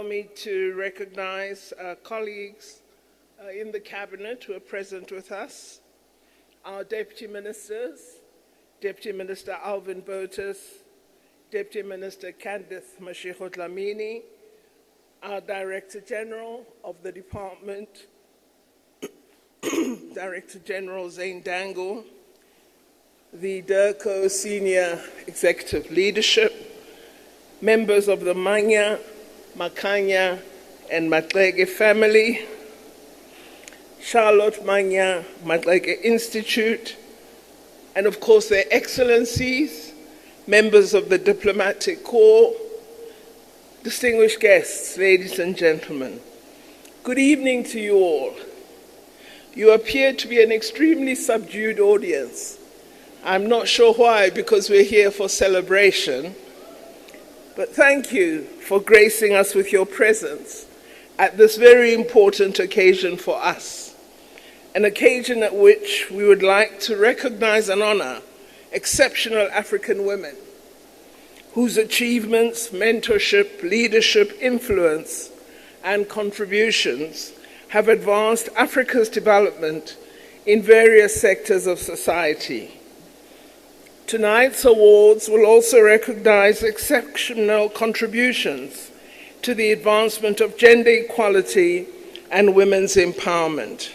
allow me to recognize colleagues in the Cabinet who are present with us, our Deputy Ministers, Deputy Minister Alvin Botus, Deputy Minister Candice Mashiko-Dlamini, our Director General of the Department, Director General Zane Dangle, the DIRCO Senior Executive Leadership, members of the Manya, Makanya, and Maxeke family, Charlotte Manya Maxeke Institute, and of course their excellencies, members of the diplomatic corps, distinguished guests, ladies and gentlemen. Good evening to you all. You appear to be an extremely subdued audience. I'm not sure why, because we're here for celebration. But thank you for gracing us with your presence at this very important occasion for us, an occasion at which we would like to recognize and honor exceptional African women whose achievements, mentorship, leadership, influence, and contributions have advanced Africa's development in various sectors of society. Tonight's awards will also recognize exceptional contributions to the advancement of gender equality and women's empowerment.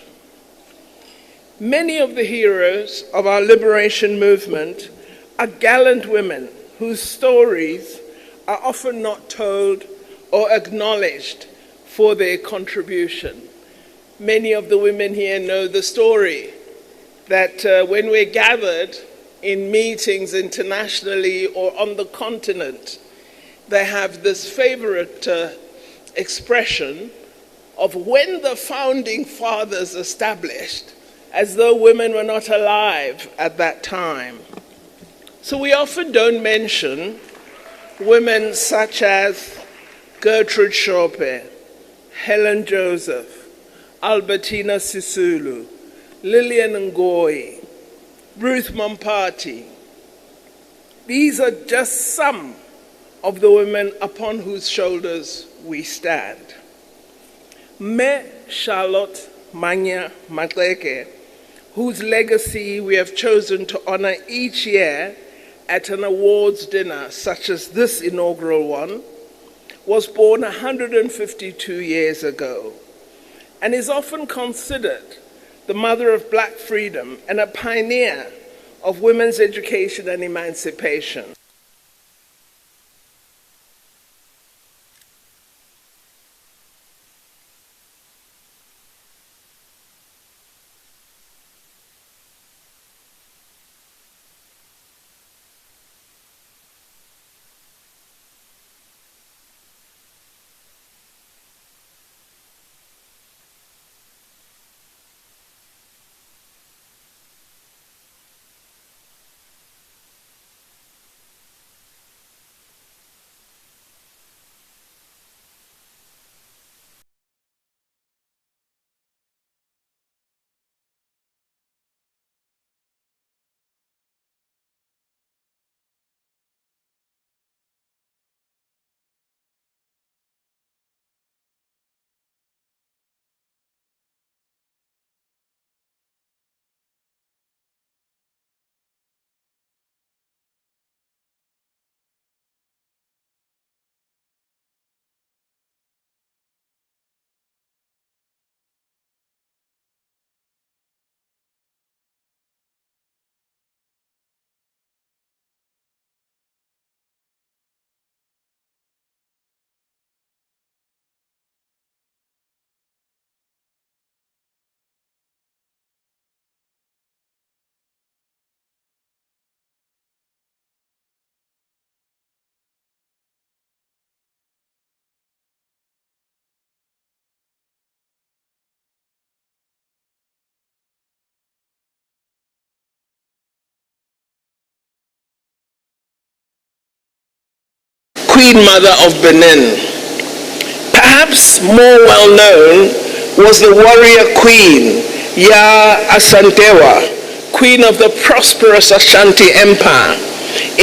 Many of the heroes of our liberation movement are gallant women whose stories are often not told or acknowledged for their contribution. Many of the women here know the story that when we're gathered in meetings internationally or on the continent, they have this favorite expression of when the founding fathers established, as though women were not alive at that time. So we often don't mention women such as Gertrude Shope, Helen Joseph, Albertina Sisulu, Lillian Ngoyi, Ruth Mampati. These are just some of the women upon whose shoulders we stand. Me Charlotte Manya Maxeke, whose legacy we have chosen to honor each year at an awards dinner such as this inaugural one, was born 152 years ago and is often considered the mother of Black freedom and a pioneer of women's education and emancipation. Queen Mother of Benin. Perhaps more well known was the warrior queen, Ya Asantewa, queen of the prosperous Ashanti Empire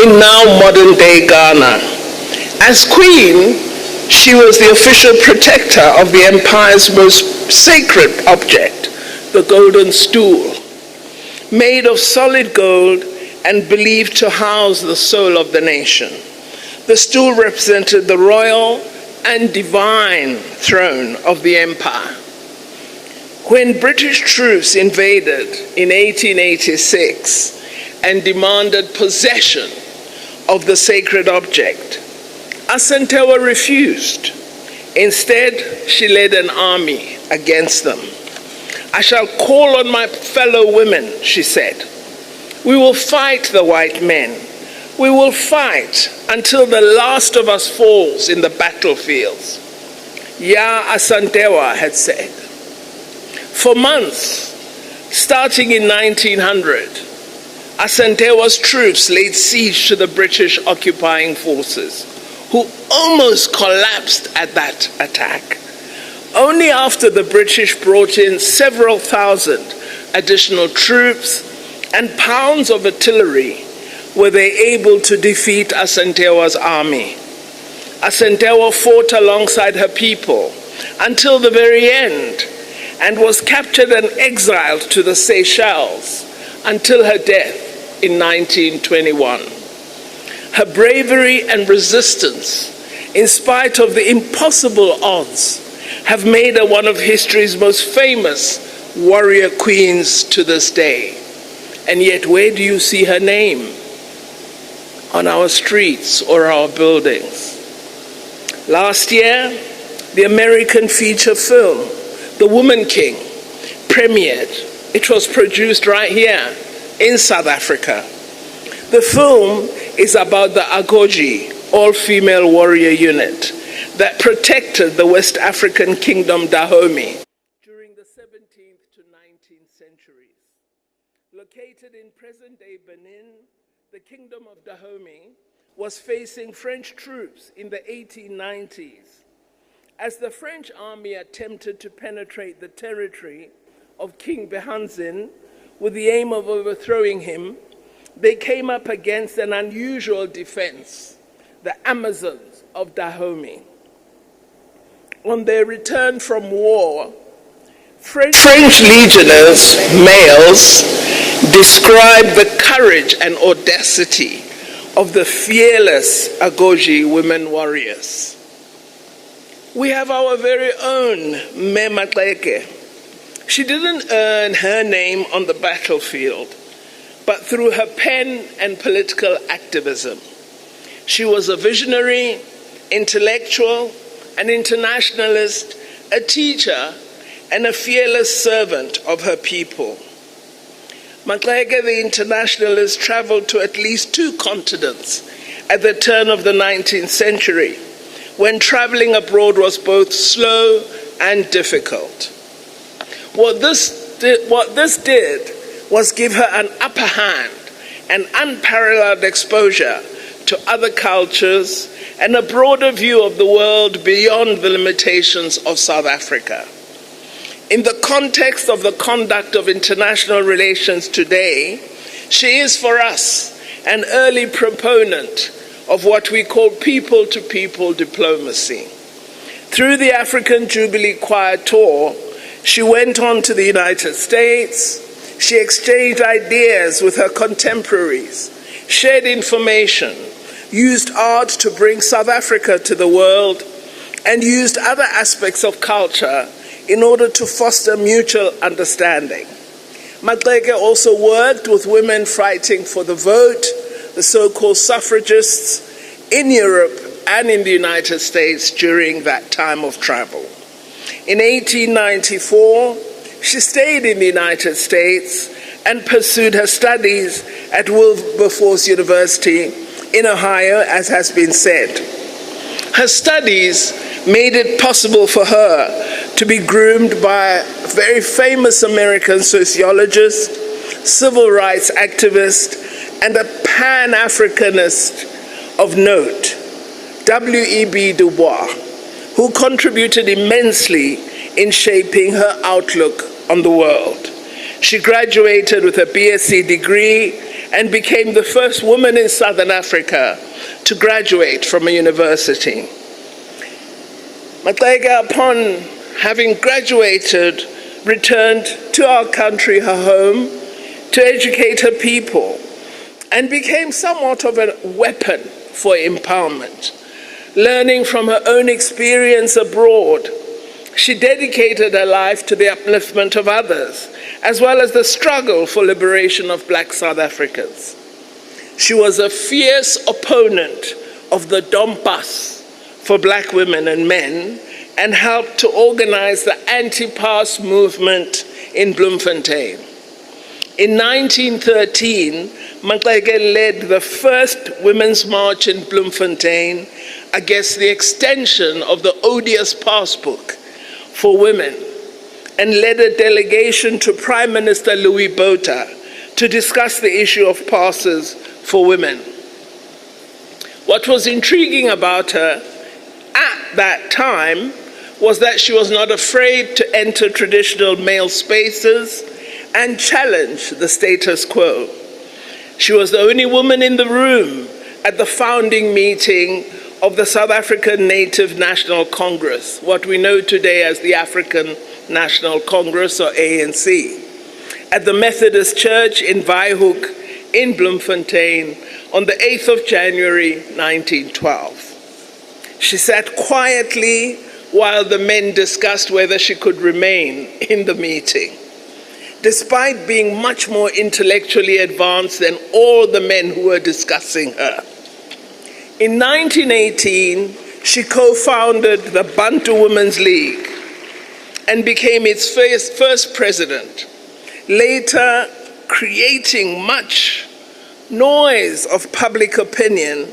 in now modern-day Ghana. As queen, She was the official protector of the empire's most sacred object, the golden stool, made of solid gold and believed to house the soul of the nation. The stool represented the royal and divine throne of the empire. When British troops invaded in 1886 and demanded possession of the sacred object, Asantewa refused. Instead, she led an army against them. "I shall call on my fellow women," she said. "We will fight the white men. We will fight until the last of us falls in the battlefields." Ya Asantewa had said. For months, starting in 1900, Asantewa's troops laid siege to the British occupying forces, who almost collapsed at that attack. Only after the British brought in several thousand additional troops and pounds of artillery were they able to defeat Asantewa's army. Asantewa fought alongside her people until the very end and was captured and exiled to the Seychelles until her death in 1921. Her bravery and resistance, in spite of the impossible odds, have made her one of history's most famous warrior queens to this day. And yet, where do you see her name? On our streets or our buildings. Last year, the American feature film, The Woman King, premiered. It was produced right here in South Africa. The film is about the Agoji, all-female warrior unit that protected the West African kingdom Dahomey during the 17th to 19th centuries. Located in present-day Benin, the kingdom of Dahomey was facing French troops in the 1890s. As the French army attempted to penetrate the territory of King Behanzin with the aim of overthrowing him, they came up against an unusual defense, the Amazons of Dahomey. On their return from war, French legionnaires, males, described the courage and audacity of the fearless Agoji women warriors. We have our very own Maxeke. She didn't earn her name on the battlefield, but through her pen and political activism. She was a visionary, intellectual, an internationalist, a teacher, and a fearless servant of her people. Maxeke, the internationalist, traveled to at least 2 continents at the turn of the 19th century, when traveling abroad was both slow and difficult. What this did was give her an upper hand and unparalleled exposure to other cultures and a broader view of the world beyond the limitations of South Africa. In the context of the conduct of international relations today, she is for us an early proponent of what we call people-to-people diplomacy. Through the African Jubilee Choir Tour, she went on to the United States. She exchanged ideas with her contemporaries, shared information, used art to bring South Africa to the world, and used other aspects of culture in order to foster mutual understanding. Maxeke also worked with women fighting for the vote, the so-called suffragists, in Europe and in the United States during that time of travel. In 1894, she stayed in the United States and pursued her studies at Wilberforce University in Ohio, as has been said. Her studies made it possible for her to be groomed by a very famous American sociologist, civil rights activist, and a Pan-Africanist of note, W.E.B. Du Bois, who contributed immensely in shaping her outlook on the world. She graduated with a BSc degree and became the first woman in Southern Africa to graduate from a university. Maxeke, upon having graduated, returned to our country, her home, to educate her people, and became somewhat of a weapon for empowerment. Learning from her own experience abroad, she dedicated her life to the upliftment of others, as well as the struggle for liberation of Black South Africans. She was a fierce opponent of the Dompas for Black women and men, and helped to organize the anti-pass movement in Bloemfontein. In 1913, Maxeke led the first women's march in Bloemfontein against the extension of the odious passbook for women, and led a delegation to Prime Minister Louis Botha to discuss the issue of passes for women. What was intriguing about her at that time was that she was not afraid to enter traditional male spaces and challenge the status quo. She was the only woman in the room at the founding meeting of the South African Native National Congress, what we know today as the African National Congress, or ANC, at the Methodist Church in Vryhoek in Bloemfontein on the 8th of January 1912. She sat quietly while the men discussed whether she could remain in the meeting, despite being much more intellectually advanced than all the men who were discussing her. In 1918, she co-founded the Bantu Women's League and became its first president, later creating much noise of public opinion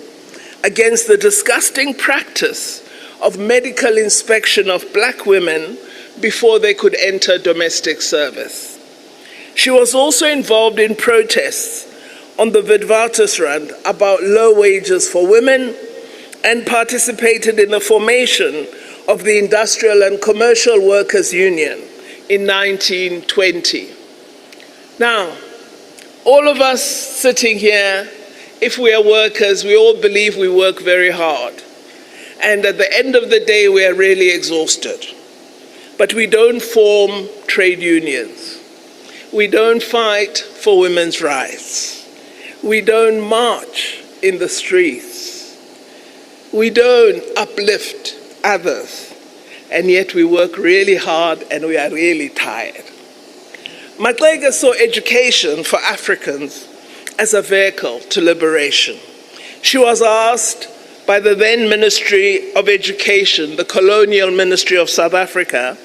against the disgusting practice of medical inspection of Black women before they could enter domestic service. She was also involved in protests on the Witwatersrand about low wages for women, and participated in the formation of the Industrial and Commercial Workers Union in 1920. Now, all of us sitting here, if we are workers, we all believe we work very hard. And at the end of the day, we are really exhausted. But we don't form trade unions. We don't fight for women's rights. We don't march in the streets. We don't uplift others. And yet we work really hard and we are really tired. Maxeke saw education for Africans as a vehicle to liberation. She was asked by the then Ministry of Education, the colonial Ministry of South Africa,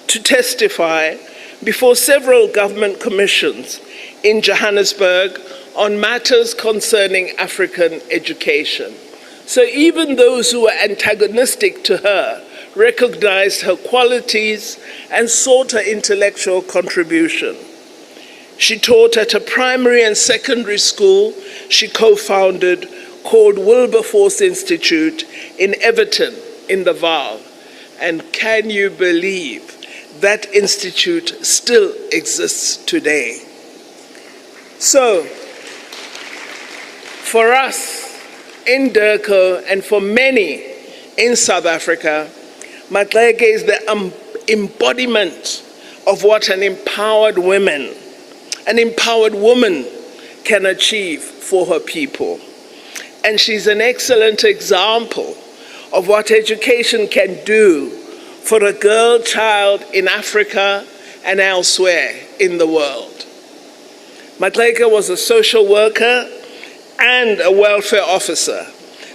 to testify before several government commissions in Johannesburg on matters concerning African education. So even those who were antagonistic to her recognized her qualities and sought her intellectual contribution. She taught at a primary and secondary school she co-founded called Wilberforce Institute in Everton in the Vaal. And can you believe that institute still exists today? So, for us in Durko and for many in South Africa, Maxeke is the embodiment of what an empowered woman can achieve for her people. And she's an excellent example of what education can do for a girl child in Africa and elsewhere in the world. Maxeke was a social worker and a welfare officer,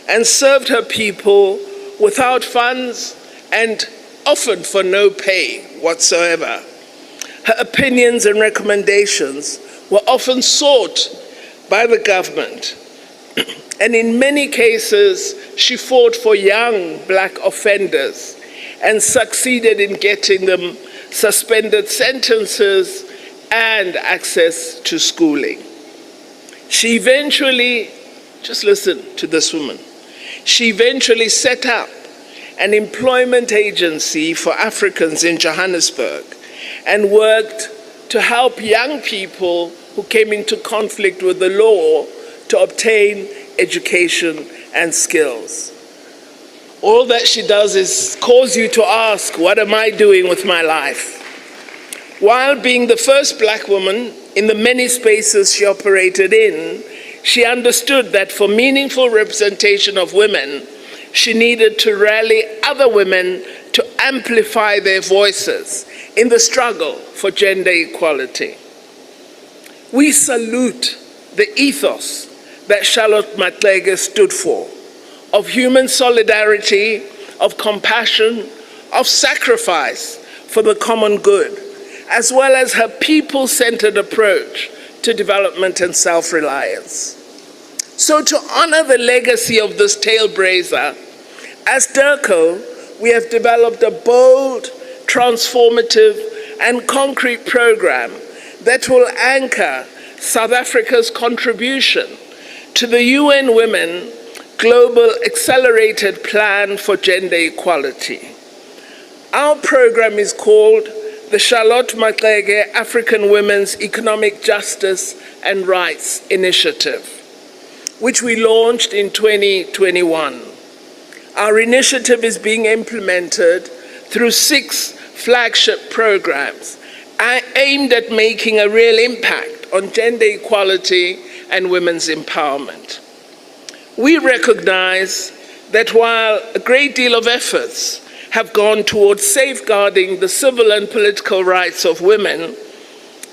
and served her people without funds and often for no pay whatsoever. Her opinions and recommendations were often sought by the government, and in many cases she fought for young Black offenders and succeeded in getting them suspended sentences and access to schooling. She eventually, just listen to this woman, she eventually set up an employment agency for Africans in Johannesburg and worked to help young people who came into conflict with the law to obtain education and skills. All that she does is cause you to ask, what am I doing with my life? While being the first black woman in the many spaces she operated in, she understood that for meaningful representation of women, she needed to rally other women to amplify their voices in the struggle for gender equality. We salute the ethos that Charlotte Maxeke stood for, of human solidarity, of compassion, of sacrifice for the common good, as well as her people-centered approach to development and self-reliance. So to honor the legacy of this trailblazer, as DIRCO, we have developed a bold, transformative, and concrete program that will anchor South Africa's contribution to the UN Women Global Accelerated Plan for Gender Equality. Our program is called the Charlotte Maxeke African Women's Economic Justice and Rights Initiative, which we launched in 2021. Our initiative is being implemented through 6 flagship programs aimed at making a real impact on gender equality and women's empowerment. We recognize that while a great deal of efforts have gone towards safeguarding the civil and political rights of women,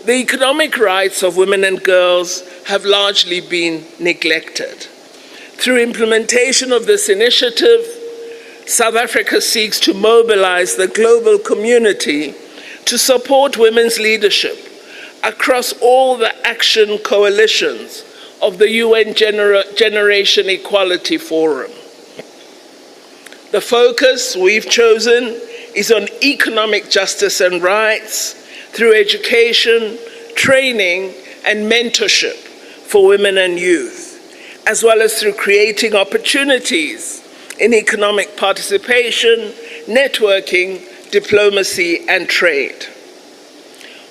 the economic rights of women and girls have largely been neglected. Through implementation of this initiative, South Africa seeks to mobilize the global community to support women's leadership across all the action coalitions of the UN Generation Equality Forum. The focus we've chosen is on economic justice and rights through education, training, and mentorship for women and youth, as well as through creating opportunities in economic participation, networking, diplomacy, and trade.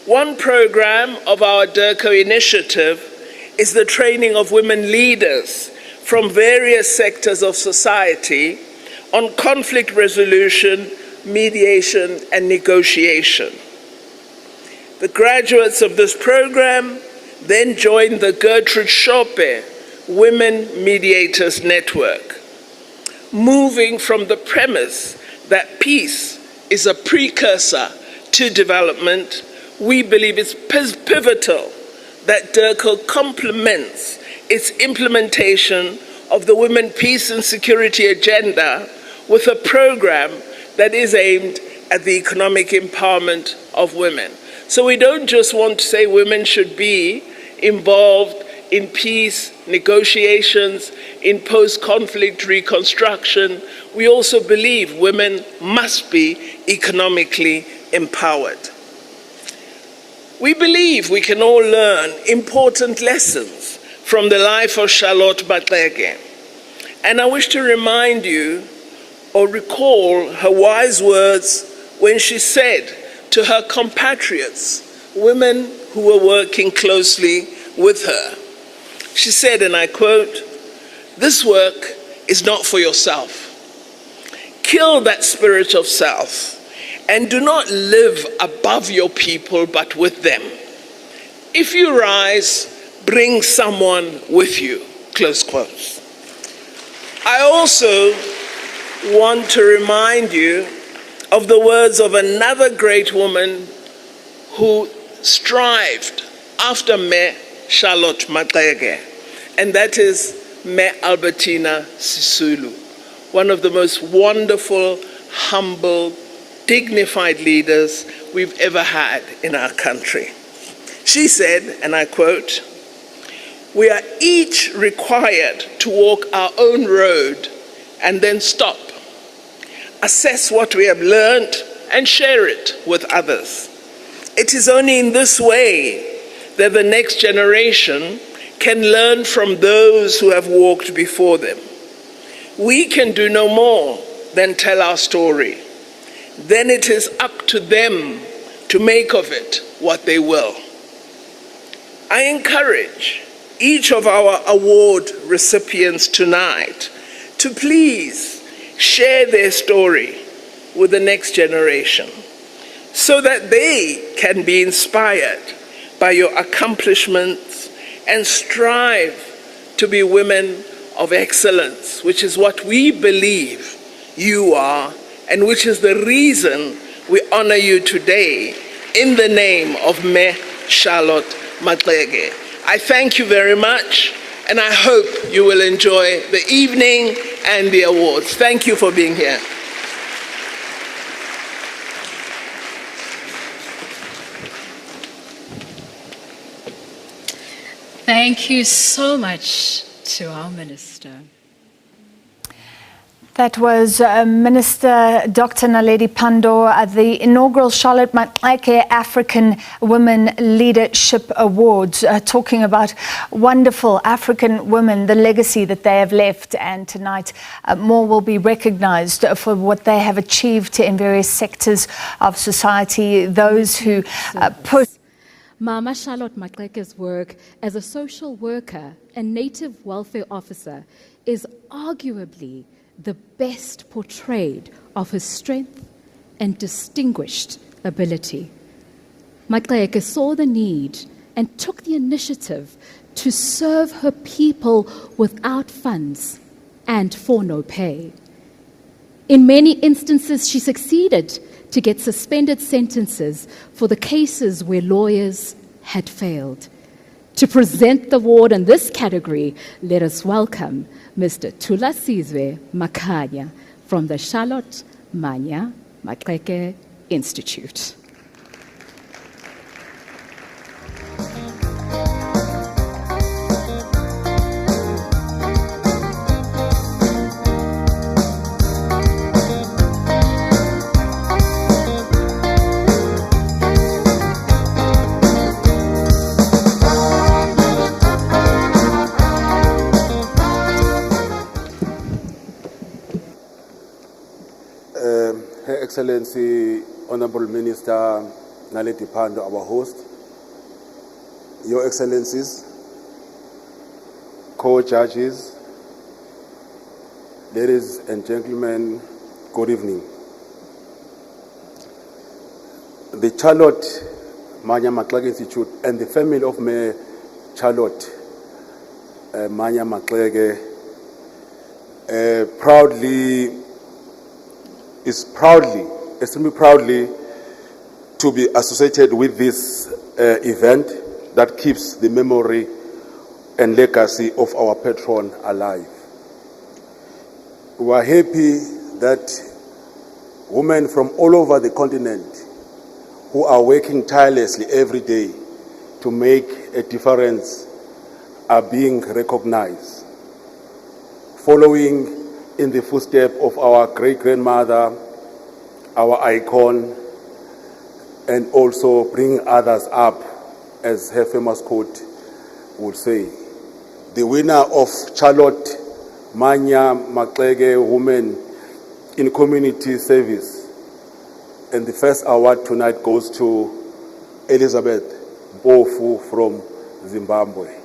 One program of our DIRCO initiative is the training of women leaders from various sectors of society on conflict resolution, mediation, and negotiation. The graduates of this program then joined the Gertrude Shope Women Mediators Network, moving from the premise that peace is a precursor to development. We believe it's pivotal that DIRCO complements its implementation of the Women, Peace and Security agenda with a program that is aimed at the economic empowerment of women. So we don't just want to say women should be involved in peace, negotiations, in post-conflict reconstruction. We also believe women must be economically empowered. We believe we can all learn important lessons from the life of Charlotte Maxeke. And I wish to remind you or recall her wise words when she said to her compatriots, women who were working closely with her. She said, and I quote, "This work is not for yourself. Kill that spirit of self and do not live above your people but with them. If you rise, bring someone with you," close quotes. I also want to remind you of the words of another great woman who strived after Me Charlotte Maxeke, and that is Me Albertina Sisulu, one of the most wonderful, humble, dignified leaders we've ever had in our country. She said, and I quote, "We are each required to walk our own road and then stop, assess what we have learned, and share it with others. It is only in this way that the next generation can learn from those who have walked before them. We can do no more than tell our story. Then it is up to them to make of it what they will." I encourage each of our award recipients tonight to please share their story with the next generation so that they can be inspired by your accomplishments and strive to be women of excellence, which is what we believe you are, and which is the reason we honor you today in the name of Me Charlotte Maxeke. I thank you very much, and I hope you will enjoy the evening and the awards. Thank you for being here. Thank you so much to our minister. That was Minister Dr. Naledi Pandor at the inaugural Charlotte Maxeke African Women Leadership Awards, talking about wonderful African women, the legacy that they have left. And tonight, more will be recognized for what they have achieved in various sectors of society. Those who put Mama Charlotte Maxeke's work as a social worker and native welfare officer is arguably the best portrayed of her strength and distinguished ability. Maxeke saw the need and took the initiative to serve her people without funds and for no pay. In many instances, she succeeded to get suspended sentences for the cases where lawyers had failed. To present the award in this category, let us welcome Mr. Thulasizwe Makhanya from the Charlotte Manya Maxeke Institute. Her Excellency, Honorable Minister Naledi Pandor, our host, Your Excellencies, co-judges, ladies and gentlemen, good evening. The Charlotte Manya Maxeke Institute and the family of Mayor Charlotte Manya Maxeke extremely proudly to be associated with this event that keeps the memory and legacy of our patron alive. We are happy that women from all over the continent who are working tirelessly every day to make a difference are being recognized. Following in the footsteps of our great-grandmother, our icon, and also bring others up, as her famous quote would say. The winner of Charlotte Manya Maxeke Women in Community Service, and the first award tonight goes to Elizabeth Mpofu from Zimbabwe.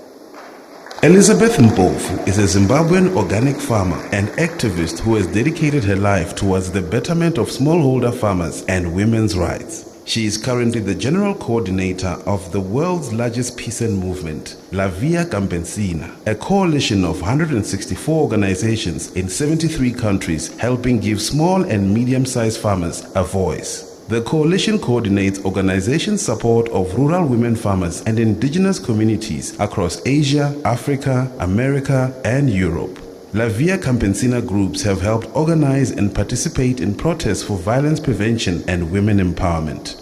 Elizabeth Mpofu is a Zimbabwean organic farmer and activist who has dedicated her life towards the betterment of smallholder farmers and women's rights. She is currently the general coordinator of the world's largest peasant movement, La Via Campesina, a coalition of 164 organizations in 73 countries helping give small and medium-sized farmers a voice. The coalition coordinates organization support of rural women farmers and indigenous communities across Asia, Africa, America, and Europe. La Via Campesina groups have helped organize and participate in protests for violence prevention and women empowerment.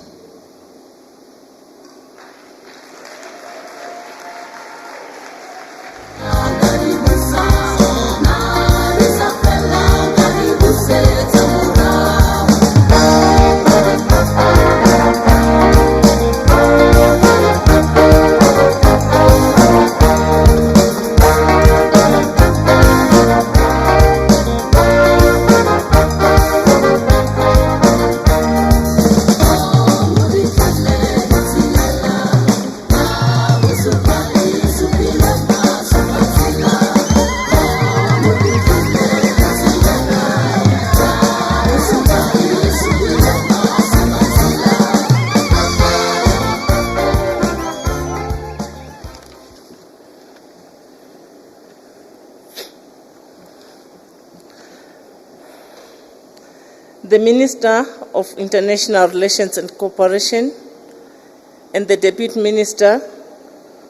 the Minister of International Relations and Cooperation, and the Deputy Minister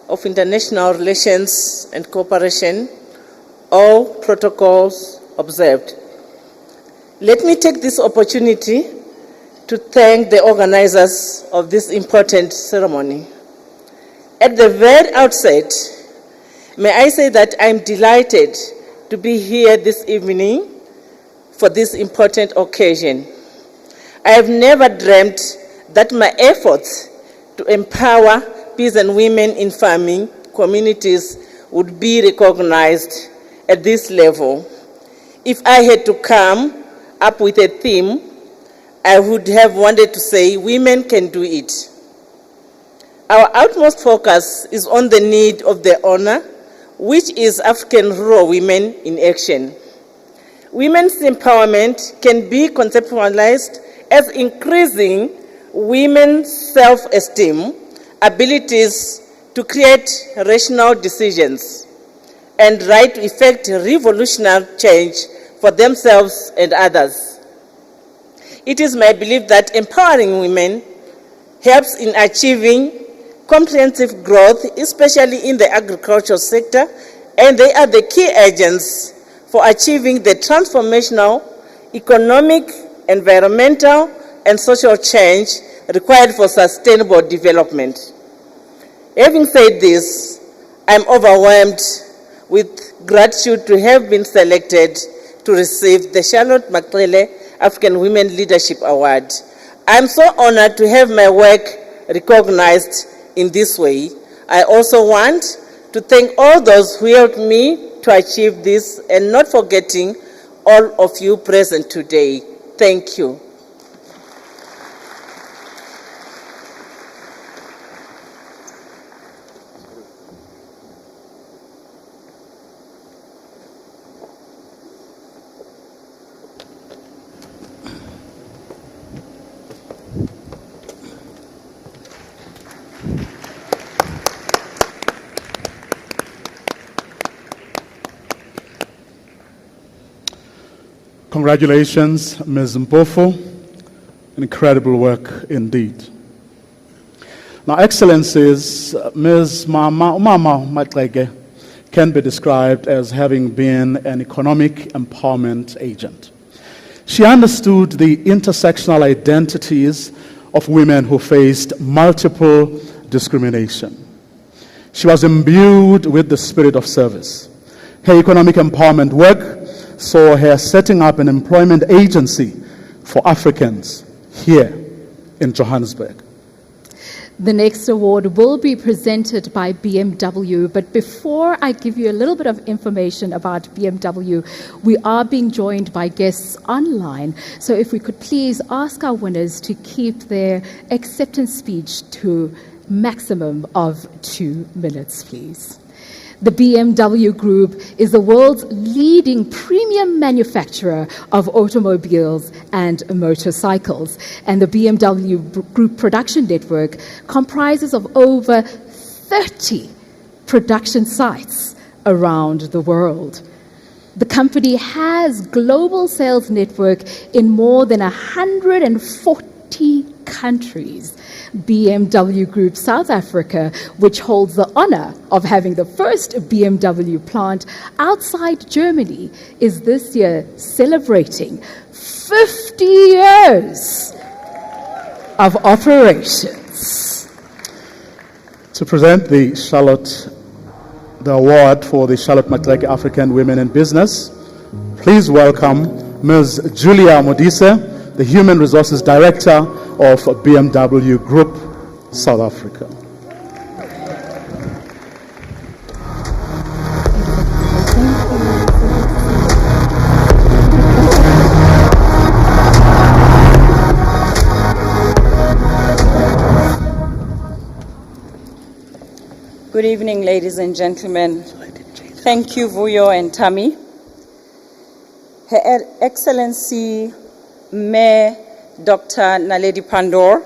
of International Relations and Cooperation, all protocols observed. Let me take this opportunity to thank the organizers of this important ceremony. At the very outset, may I say that I'm delighted to be here this evening for this important occasion. I have never dreamt that my efforts to empower peasant women in farming communities would be recognized at this level. If I had to come up with a theme, I would have wanted to say, women can do it. Our utmost focus is on the need of the honor, which is African rural women in action. Women's empowerment can be conceptualized as increasing women's self-esteem, abilities to create rational decisions, and right to effect revolutionary change for themselves and others. It is my belief that empowering women helps in achieving comprehensive growth, especially in the agricultural sector, and they are the key agents for achieving the transformational economic, environmental, and social change required for sustainable development. Having said this, I'm overwhelmed with gratitude to have been selected to receive the Charlotte Maxeke African Women Leadership Award. I'm so honored to have my work recognized in this way. I also want to thank all those who helped me to achieve this, and not forgetting all of you present today. Thank you. Congratulations, Ms. Mpofu. Incredible work indeed. Now, Excellencies, Ms. Mama Maxeke can be described as having been an economic empowerment agent. She understood the intersectional identities of women who faced multiple discrimination. She was imbued with the spirit of service. Her economic empowerment work saw her setting up an employment agency for Africans here in Johannesburg. The next award will be presented by BMW, but before I give you a little bit of information about BMW, we are being joined by guests online. So if we could please ask our winners to keep their acceptance speech to maximum of 2 minutes, please. The BMW Group is the world's leading premium manufacturer of automobiles and motorcycles, and the BMW Group production network comprises of over 30 production sites around the world. The company has global sales network in more than 140 countries. BMW Group South Africa, which holds the honor of having the first BMW plant outside Germany, is this year celebrating 50 years of operations. To present the award for the Charlotte Maxeke African Women in Business, please welcome Ms. Julia Modise, the Human Resources Director of BMW Group, South Africa. Good evening, ladies and gentlemen. Thank you, Vuyo and Tammy. Her Excellency Mayor Dr. Naledi Pandor,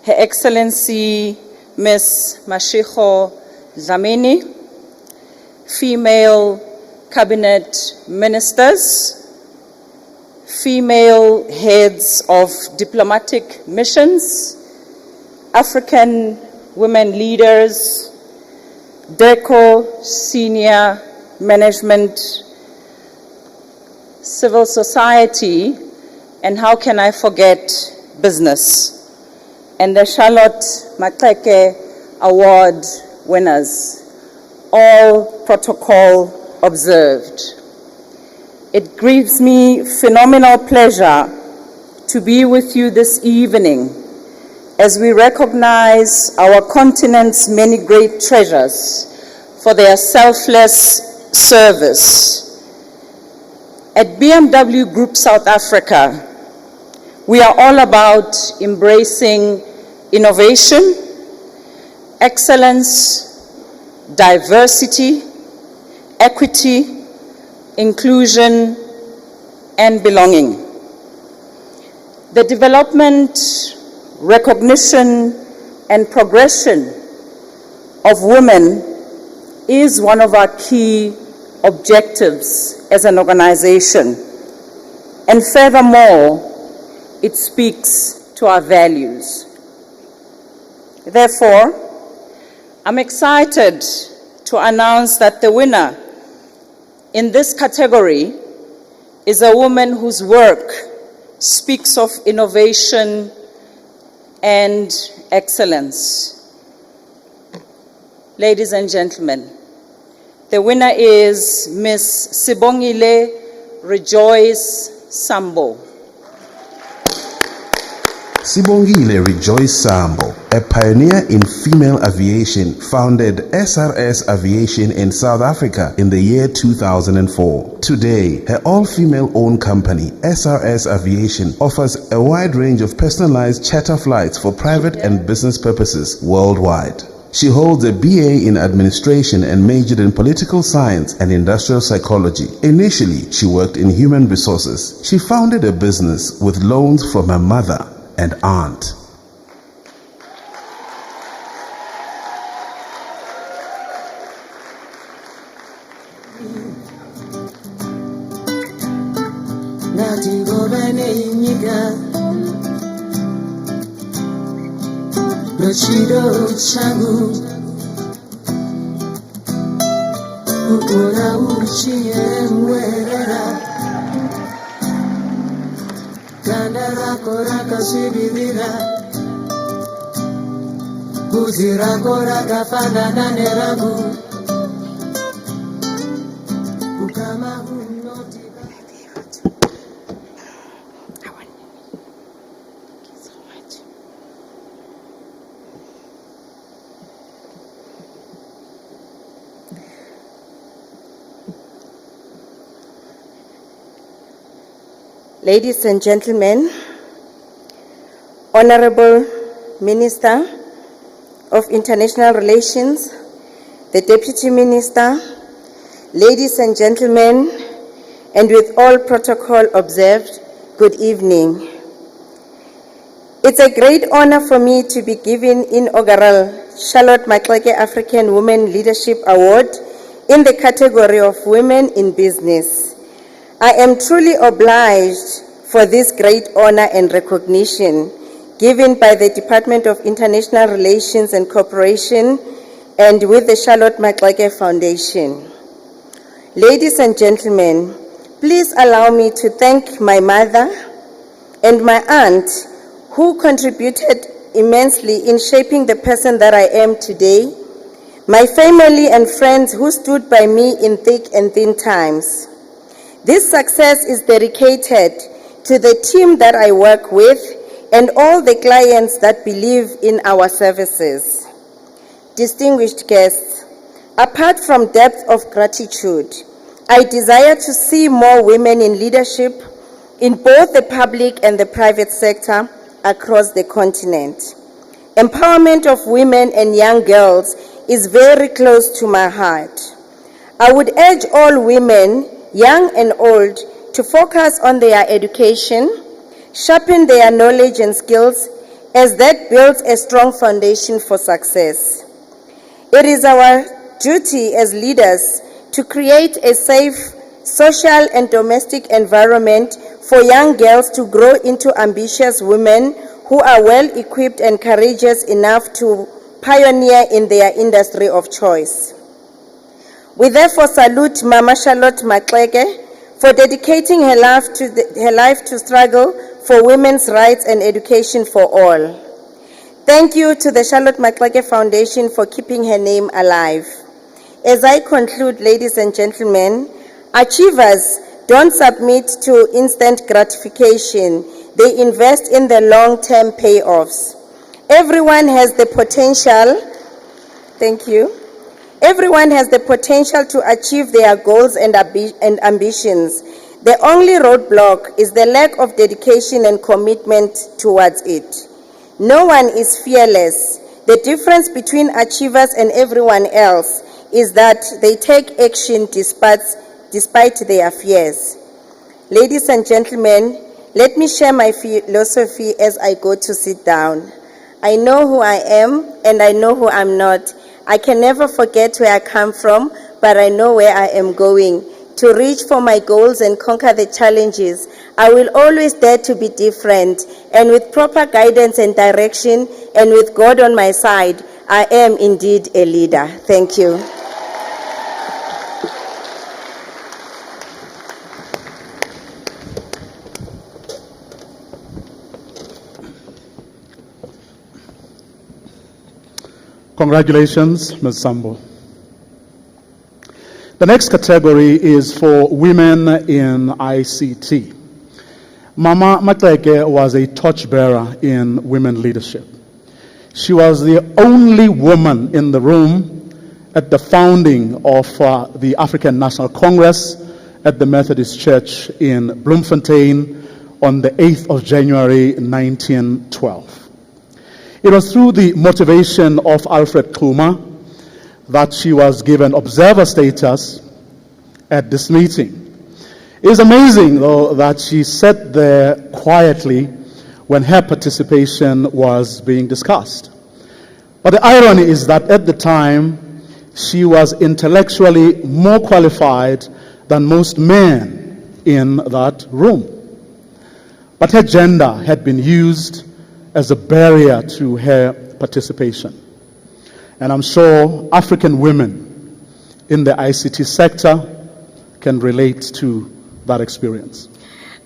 Her Excellency Ms. Maxeke Dlamini, female cabinet ministers, female heads of diplomatic missions, African women leaders, DECO senior management, civil society, and how can I forget business, and the Charlotte Maxeke Award winners, all protocol observed. It gives me phenomenal pleasure to be with you this evening as we recognize our continent's many great treasures for their selfless service. At BMW Group South Africa, we are all about embracing innovation, excellence, diversity, equity, inclusion, and belonging. The development, recognition, and progression of women is one of our key objectives as an organization. And furthermore, it speaks to our values. Therefore, I'm excited to announce that the winner in this category is a woman whose work speaks of innovation and excellence. Ladies and gentlemen, the winner is Ms. Sibongile Rejoice Sambo. Sibongile Rejoice Sambo, a pioneer in female aviation, founded SRS Aviation in South Africa in the year 2004. Today, her all-female owned company, SRS Aviation, offers a wide range of personalized charter flights for private and business purposes worldwide. She holds a BA in administration and majored in political science and industrial psychology. Initially, she worked in human resources. She founded a business with loans from her mother and aunt. Chido changu ukora uchie mwerera kandara kora kasibirira kuzira kora kafana naneragu ukama unoti. Ladies and gentlemen, Honorable Minister of International Relations, the Deputy Minister, ladies and gentlemen, and with all protocol observed, good evening. It's a great honor for me to be given Inaugural Charlotte Maxeke African Women Leadership Award in the category of Women in Business. I am truly obliged for this great honor and recognition given by the Department of International Relations and Cooperation and with the Charlotte Maxeke Foundation. Ladies and gentlemen, please allow me to thank my mother and my aunt who contributed immensely in shaping the person that I am today, my family and friends who stood by me in thick and thin times. This success is dedicated to the team that I work with and all the clients that believe in our services. Distinguished guests, apart from depth of gratitude, I desire to see more women in leadership in both the public and the private sector across the continent. Empowerment of women and young girls is very close to my heart. I would urge all women, young and old, to focus on their education, sharpen their knowledge and skills, as that builds a strong foundation for success. It is our duty as leaders to create a safe social and domestic environment for young girls to grow into ambitious women who are well equipped and courageous enough to pioneer in their industry of choice. We therefore salute Mama Charlotte Maxeke for dedicating her life to struggle for women's rights and education for all. Thank you to the Charlotte Maxeke Foundation for keeping her name alive. As I conclude, ladies and gentlemen, achievers don't submit to instant gratification. They invest in the long-term payoffs. Everyone has the potential, thank you. Everyone has the potential to achieve their goals and ambitions. The only roadblock is the lack of dedication and commitment towards it. No one is fearless. The difference between achievers and everyone else is that they take action despite their fears. Ladies and gentlemen, let me share my philosophy as I go to sit down. I know who I am and I know who I'm not. I can never forget where I come from, but I know where I am going. To reach for my goals and conquer the challenges, I will always dare to be different. And with proper guidance and direction, and with God on my side, I am indeed a leader. Thank you. Congratulations, Ms. Sambo. The next category is for women in ICT. Mama Maxeke was a torchbearer in women leadership. She was the only woman in the room at the founding of the African National Congress at the Methodist Church in Bloemfontein on the 8th of January 1912. It was through the motivation of Alfred Kluma that she was given observer status at this meeting. It is amazing, though, that she sat there quietly when her participation was being discussed. But the irony is that at the time, she was intellectually more qualified than most men in that room. But her gender had been used as a barrier to her participation. And I'm sure African women in the ICT sector can relate to that experience.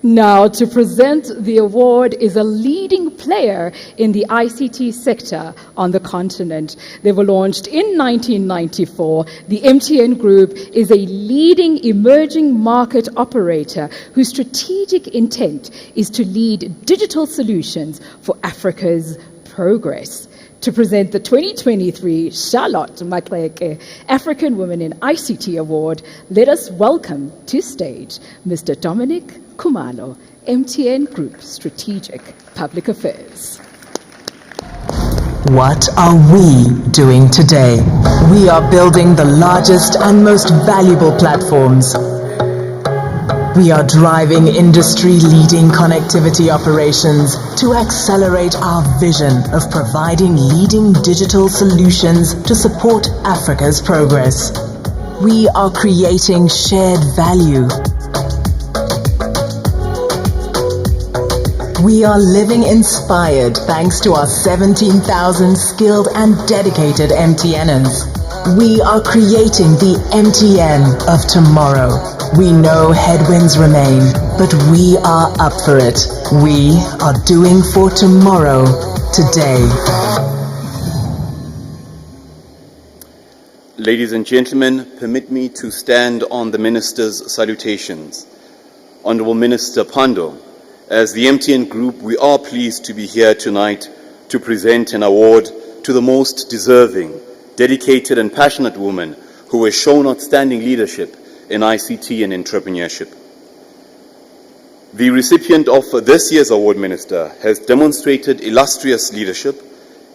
Now, to present the award is a leading player in the ICT sector on the continent. They were launched in 1994. The MTN Group is a leading emerging market operator whose strategic intent is to lead digital solutions for Africa's progress. To present the 2023 Charlotte Maxeke African Women in ICT Award, let us welcome to stage Mr. Dominic Khumalo, MTN Group Strategic Public Affairs. What are we doing today? We are building the largest and most valuable platforms. We are driving industry-leading connectivity operations to accelerate our vision of providing leading digital solutions to support Africa's progress. We are creating shared value. We are living inspired thanks to our 17,000 skilled and dedicated MTNers. We are creating the MTN of tomorrow. We know headwinds remain, but we are up for it. We are doing for tomorrow, today. Ladies and gentlemen, permit me to stand on the Minister's salutations. Honorable Minister Pandor, as the MTN Group, we are pleased to be here tonight to present an award to the most deserving, dedicated and passionate woman who has shown outstanding leadership in ICT and entrepreneurship. The recipient of this year's award, Minister, has demonstrated illustrious leadership,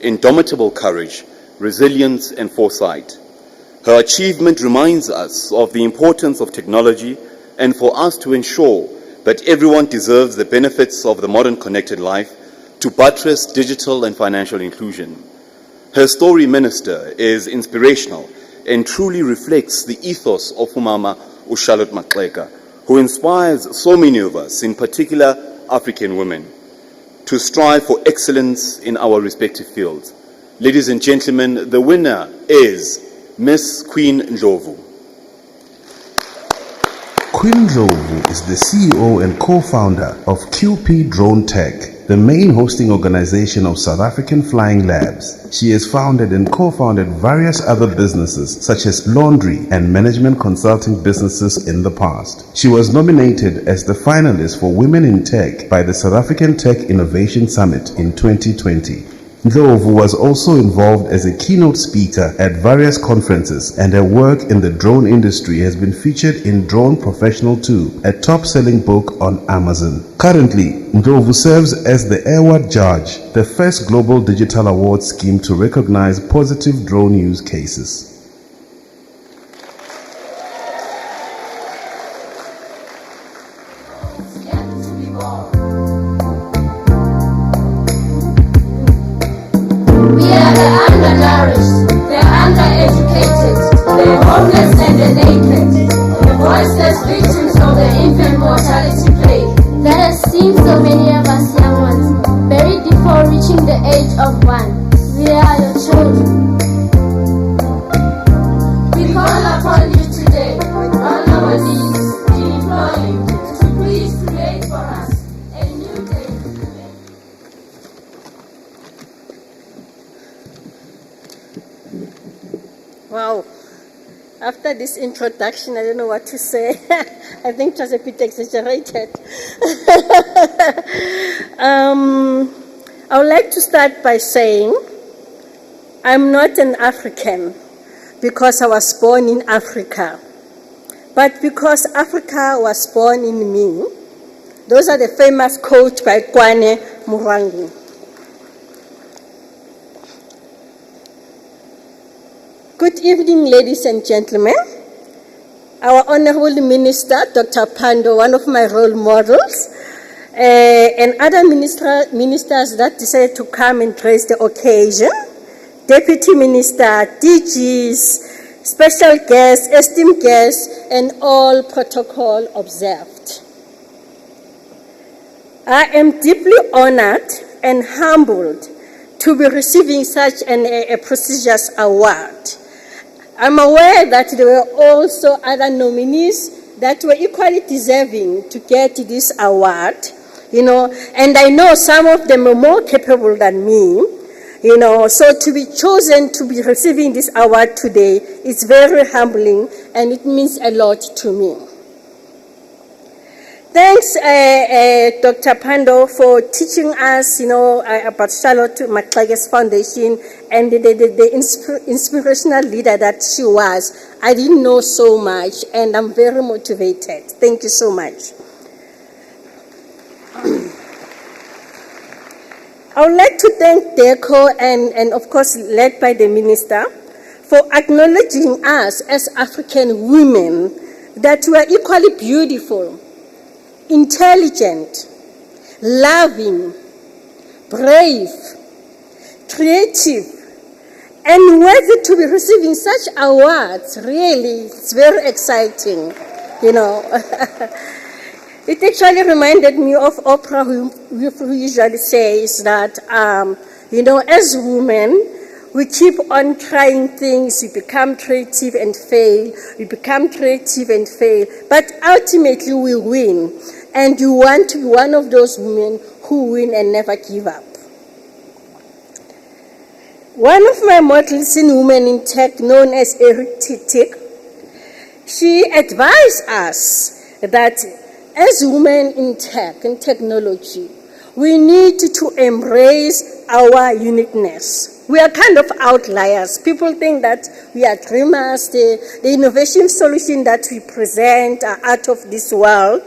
indomitable courage, resilience and foresight. Her achievement reminds us of the importance of technology and for us to ensure that everyone deserves the benefits of the modern connected life to buttress digital and financial inclusion. Her story, Minister, is inspirational and truly reflects the ethos of Umama Charlotte Maxeke, who inspires so many of us, in particular African women, to strive for excellence in our respective fields. Ladies and gentlemen, the winner is Miss Queen Ndlovu. Queen Ndlovu is the CEO and co-founder of QP Drone Tech, the main hosting organization of South African Flying Labs. She has founded and co-founded various other businesses such as laundry and management consulting businesses in the past. She was nominated as the finalist for Women in Tech by the South African Tech Innovation Summit in 2020. Ndlovu was also involved as a keynote speaker at various conferences, and her work in the drone industry has been featured in Drone Professional 2, a top-selling book on Amazon. Currently, Ndlovu serves as the Award Judge, the first global digital award scheme to recognize positive drone use cases. Wow. After this introduction, I don't know what to say. I think it was a bit exaggerated. I would like to start by saying I'm not an African because I was born in Africa, but because Africa was born in me. Those are the famous quotes by Kwane Murangi. Good evening, ladies and gentlemen. Our Honorable Minister, Dr. Pando, one of my role models, and other ministers that decided to come and grace the occasion, Deputy Minister, DGs, special guests, esteemed guests, and all protocol observed. I am deeply honored and humbled to be receiving such a prestigious award. I'm aware that there were also other nominees that were equally deserving to get this award, and I know some of them are more capable than me, so to be chosen to be receiving this award today is very humbling, and it means a lot to me. Thanks, Dr. Pando, for teaching us, about Charlotte Maxeke's foundation and the inspirational leader that she was. I didn't know so much, and I'm very motivated. Thank you so much. I would like to thank DECO and of course, led by the minister, for acknowledging us as African women that we are equally beautiful, intelligent, loving, brave, creative, and worthy to be receiving such awards. Really, it's very exciting, It actually reminded me of Oprah, who usually says that, as women, we keep on trying things, we become creative and fail, but ultimately we win. And you want to be one of those women who win and never give up. One of my models in Women in Tech, known as Eric Titik, she advised us that as women in tech and technology, we need to embrace our uniqueness. We are kind of outliers. People think that we are dreamers. The innovation solution that we present are out of this world,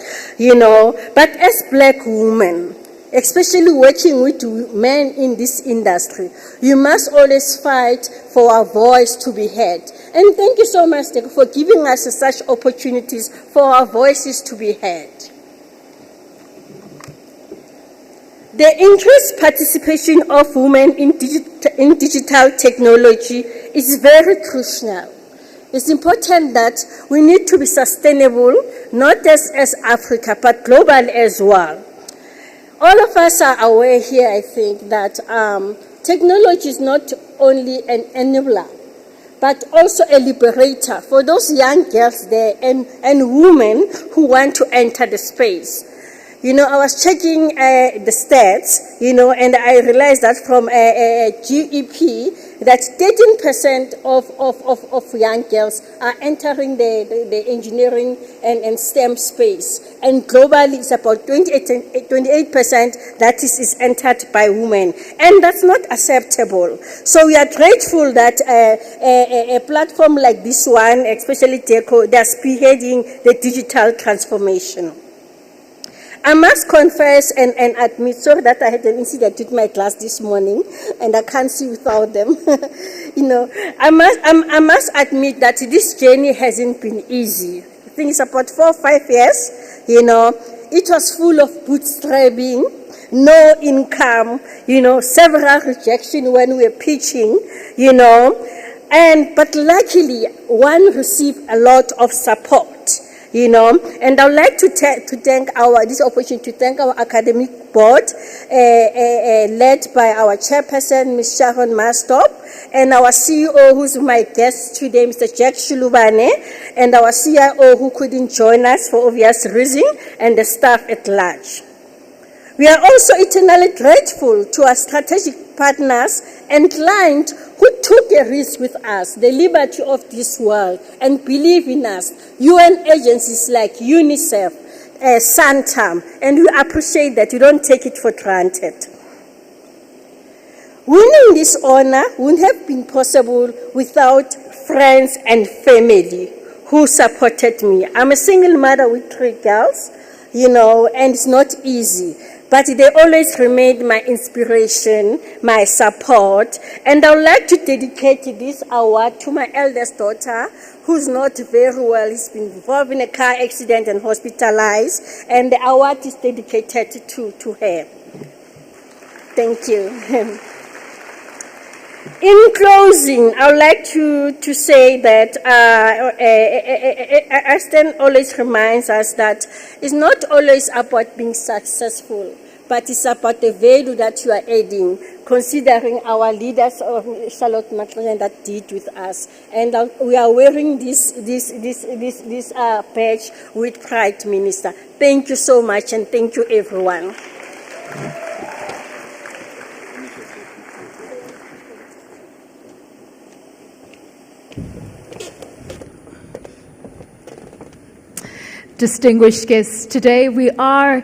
But as Black women, especially working with men in this industry, you must always fight for our voice to be heard. And thank you so much for giving us such opportunities for our voices to be heard. The increased participation of women in digital technology is very crucial. It's important that we need to be sustainable not as Africa, but global as well. All of us are aware here, I think, that technology is not only an enabler, but also a liberator for those young girls there and women who want to enter the space. You know, I was checking the stats, you know, and I realized that from GEP, that 13% of young girls are entering the engineering and STEM space. And globally, it's about 28% that is entered by women. And that's not acceptable. So we are grateful that a platform like this one, especially DECO, they're spearheading the digital transformation. I must confess and admit, sorry that I had an incident with my class this morning and I can't see without them. You know, I must admit that this journey hasn't been easy. I think it's about 4 or 5 years, you know. It was full of bootstrapping, no income, you know, several rejections when we were pitching, you know. But luckily, one received a lot of support. You know, and I would like to thank this opportunity to thank our academic board, led by our chairperson, Ms. Sharon Mastop, and our CEO, who's my guest today, Mr. Jack Shulubane, and our CIO, who couldn't join us for obvious reasons, and the staff at large. We are also eternally grateful to our strategic partners and clients who took a risk with us, the liberty of this world, and believe in us. UN agencies like UNICEF, Santam, and we appreciate that. We don't take it for granted. Winning this honor wouldn't have been possible without friends and family who supported me. I'm a single mother with 3 girls, you know, and it's not easy. But they always remained my inspiration, my support. And I would like to dedicate this award to my eldest daughter, who's not very well. He's been involved in a car accident and hospitalized. And the award is dedicated to her. Thank you. In closing, I would like to say that Ashton always reminds us that it's not always about being successful, but it's about the value that you are adding, considering our leaders of Charlotte McLean that did with us. And we are wearing this badge with pride, Minister. Thank you so much, and thank you, everyone. Distinguished guests, today we are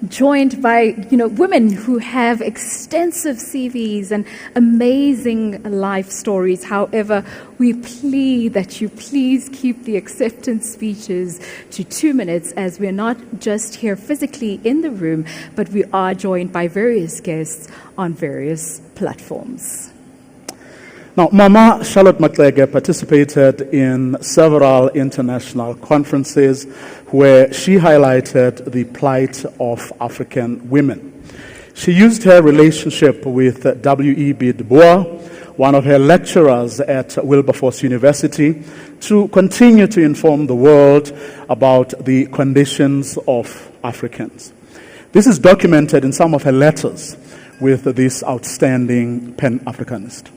joined by women who have extensive CVs and amazing life stories. However, we plead that you please keep the acceptance speeches to 2 minutes, as we're not just here physically in the room, but we are joined by various guests on various platforms. Now, Mama Charlotte Maxeke participated in several international conferences where she highlighted the plight of African women. She used her relationship with W.E.B. Du Bois, one of her lecturers at Wilberforce University, to continue to inform the world about the conditions of Africans. This is documented in some of her letters with this outstanding Pan-Africanist.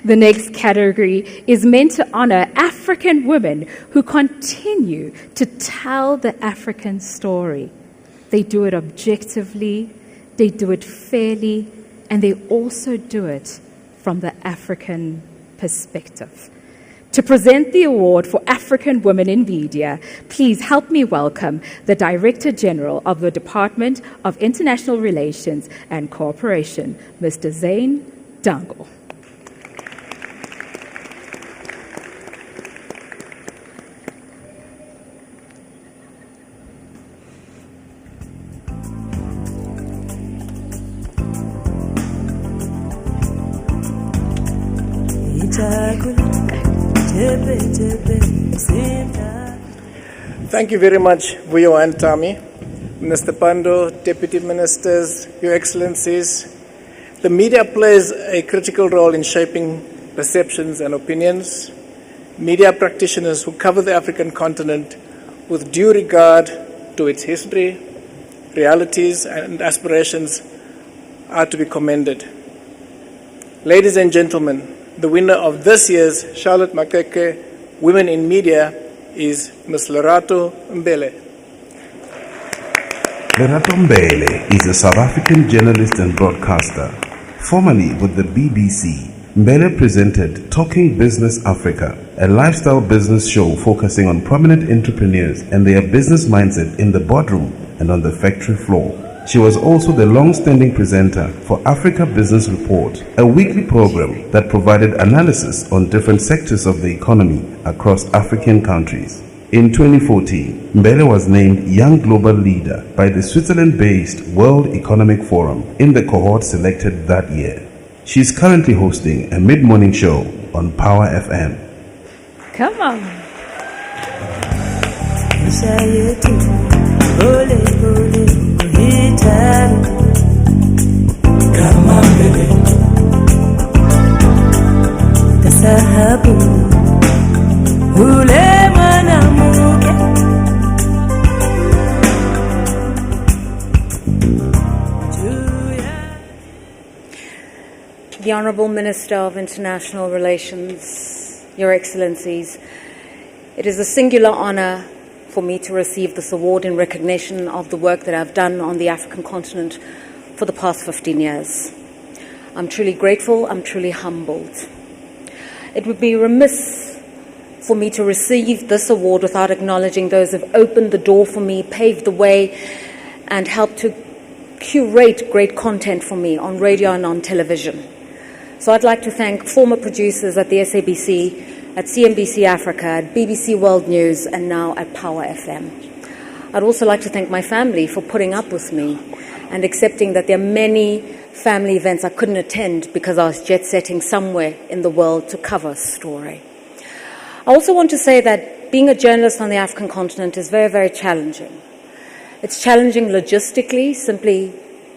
The next category is meant to honor African women who continue to tell the African story. They do it objectively, they do it fairly, and they also do it from the African perspective. To present the award for African Women in Media, please help me welcome the Director General of the Department of International Relations and Cooperation, Mr. Zane Dango. Thank you very much, Vuyo and Tami, Minister Pando, Deputy Ministers, Your Excellencies. The media plays a critical role in shaping perceptions and opinions. Media practitioners who cover the African continent with due regard to its history, realities, and aspirations are to be commended. Ladies and gentlemen, the winner of this year's Charlotte Maxeke Women in Media is Ms. Lerato Mbele. Lerato Mbele is a South African journalist and broadcaster. Formerly with the BBC, Mbele presented Talking Business Africa, a lifestyle business show focusing on prominent entrepreneurs and their business mindset in the boardroom and on the factory floor. She was also the long-standing presenter for Africa Business Report, a weekly program that provided analysis on different sectors of the economy across African countries. In 2014, Mbele was named Young Global Leader by the Switzerland-based World Economic Forum in the cohort selected that year. She is currently hosting a mid-morning show on Power FM. Come on. The Honourable Minister of International Relations, Your Excellencies, it is a singular honour for me to receive this award in recognition of the work that I've done on the African continent for the past 15 years. I'm truly grateful, I'm truly humbled. It would be remiss for me to receive this award without acknowledging those who have opened the door for me, paved the way, and helped to curate great content for me on radio and on television. So I'd like to thank former producers at the SABC, at CNBC Africa, at BBC World News, and now at Power FM. I'd also like to thank my family for putting up with me and accepting that there are many family events I couldn't attend because I was jet-setting somewhere in the world to cover a story. I also want to say that being a journalist on the African continent is very, very challenging. It's challenging logistically, simply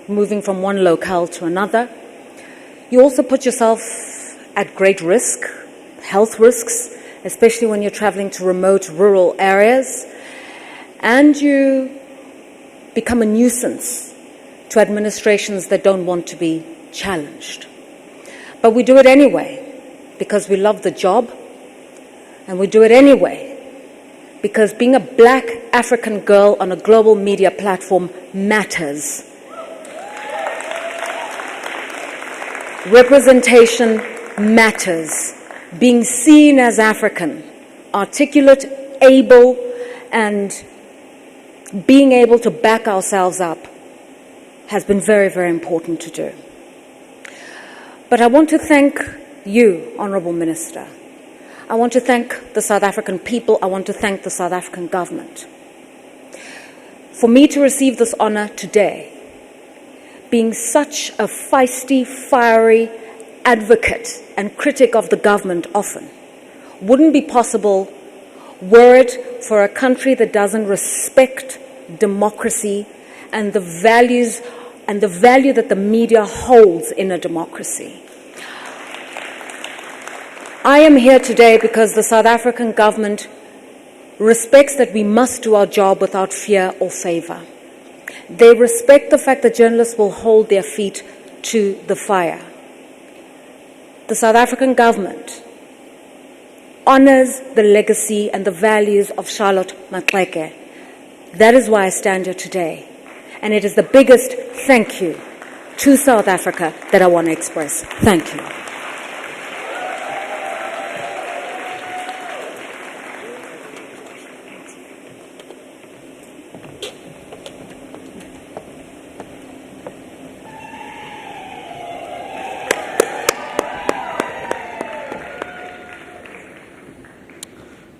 moving from one locale to another. You also put yourself at great risk, health risks, especially when you're traveling to remote rural areas, and you become a nuisance to administrations that don't want to be challenged. But we do it anyway because we love the job, and we do it anyway because being a black African girl on a global media platform matters. Representation matters. Being seen as African, articulate, able, and being able to back ourselves up has been very, very important to do. But I want to thank you, Honourable Minister. I want to thank the South African people. I want to thank the South African government. For me to receive this honour today, being such a feisty, fiery advocate and critic of the government often, wouldn't be possible were it for a country that doesn't respect democracy and the values and the value that the media holds in a democracy. I am here today because the South African government respects that we must do our job without fear or favour. They respect the fact that journalists will hold their feet to the fire. The South African government honors the legacy and the values of Charlotte Maxeke. That is why I stand here today. And it is the biggest thank you to South Africa that I want to express. Thank you.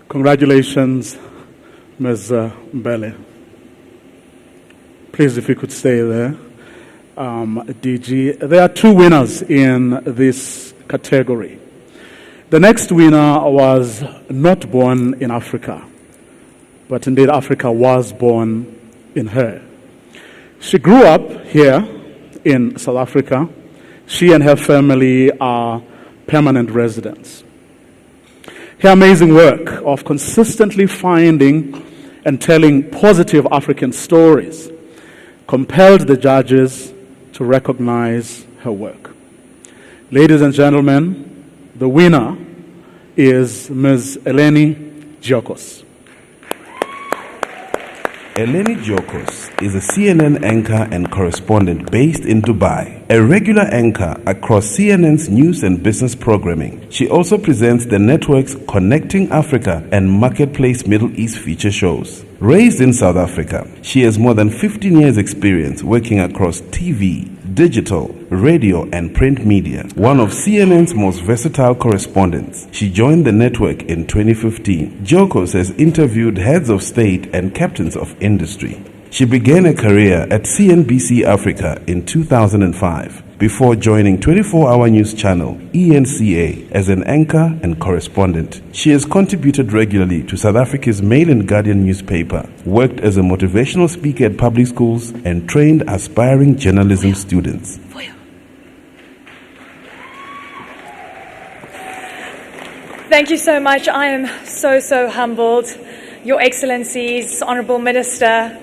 Congratulations, Ms. Mbele. Please, if you could stay there. DG, there are two winners in this category. The next winner was not born in Africa, but indeed Africa was born in her. She grew up here in South Africa. She and her family are permanent residents. Her amazing work of consistently finding and telling positive African stories compelled the judges to recognize her work. Ladies and gentlemen, the winner is Ms. Eleni Giokos. Eleni Giokos is a CNN anchor and correspondent based in Dubai, a regular anchor across CNN's news and business programming. She also presents the network's Connecting Africa and Marketplace Middle East feature shows. Raised in South Africa, she has more than 15 years' experience working across TV, digital, radio, and print media. One of CNN's most versatile correspondents, she joined the network in 2015. Giokos has interviewed heads of state and captains of industry. She began a career at CNBC Africa in 2005 before joining 24-hour news channel ENCA as an anchor and correspondent. She has contributed regularly to South Africa's Mail and Guardian newspaper, worked as a motivational speaker at public schools, and trained aspiring journalism students. Thank you so much. I am so humbled. Your Excellencies, Honourable Minister,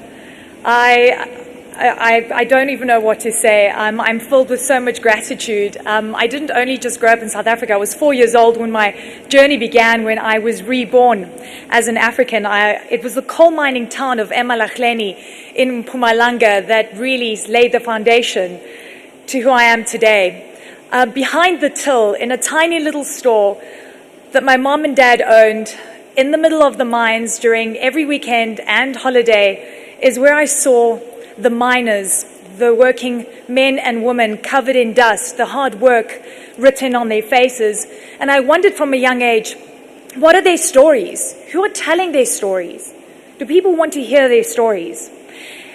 I don't even know what to say. I'm filled with so much gratitude. I didn't only just grow up in South Africa. I was 4 years old when my journey began, when I was reborn as an African. It was the coal mining town of Emalahleni in Mpumalanga that really laid the foundation to who I am today. Behind the till, in a tiny little store that my mom and dad owned, in the middle of the mines during every weekend and holiday, is where I saw the miners, the working men and women covered in dust, the hard work written on their faces. And I wondered from a young age, what are their stories? Who are telling their stories? Do people want to hear their stories?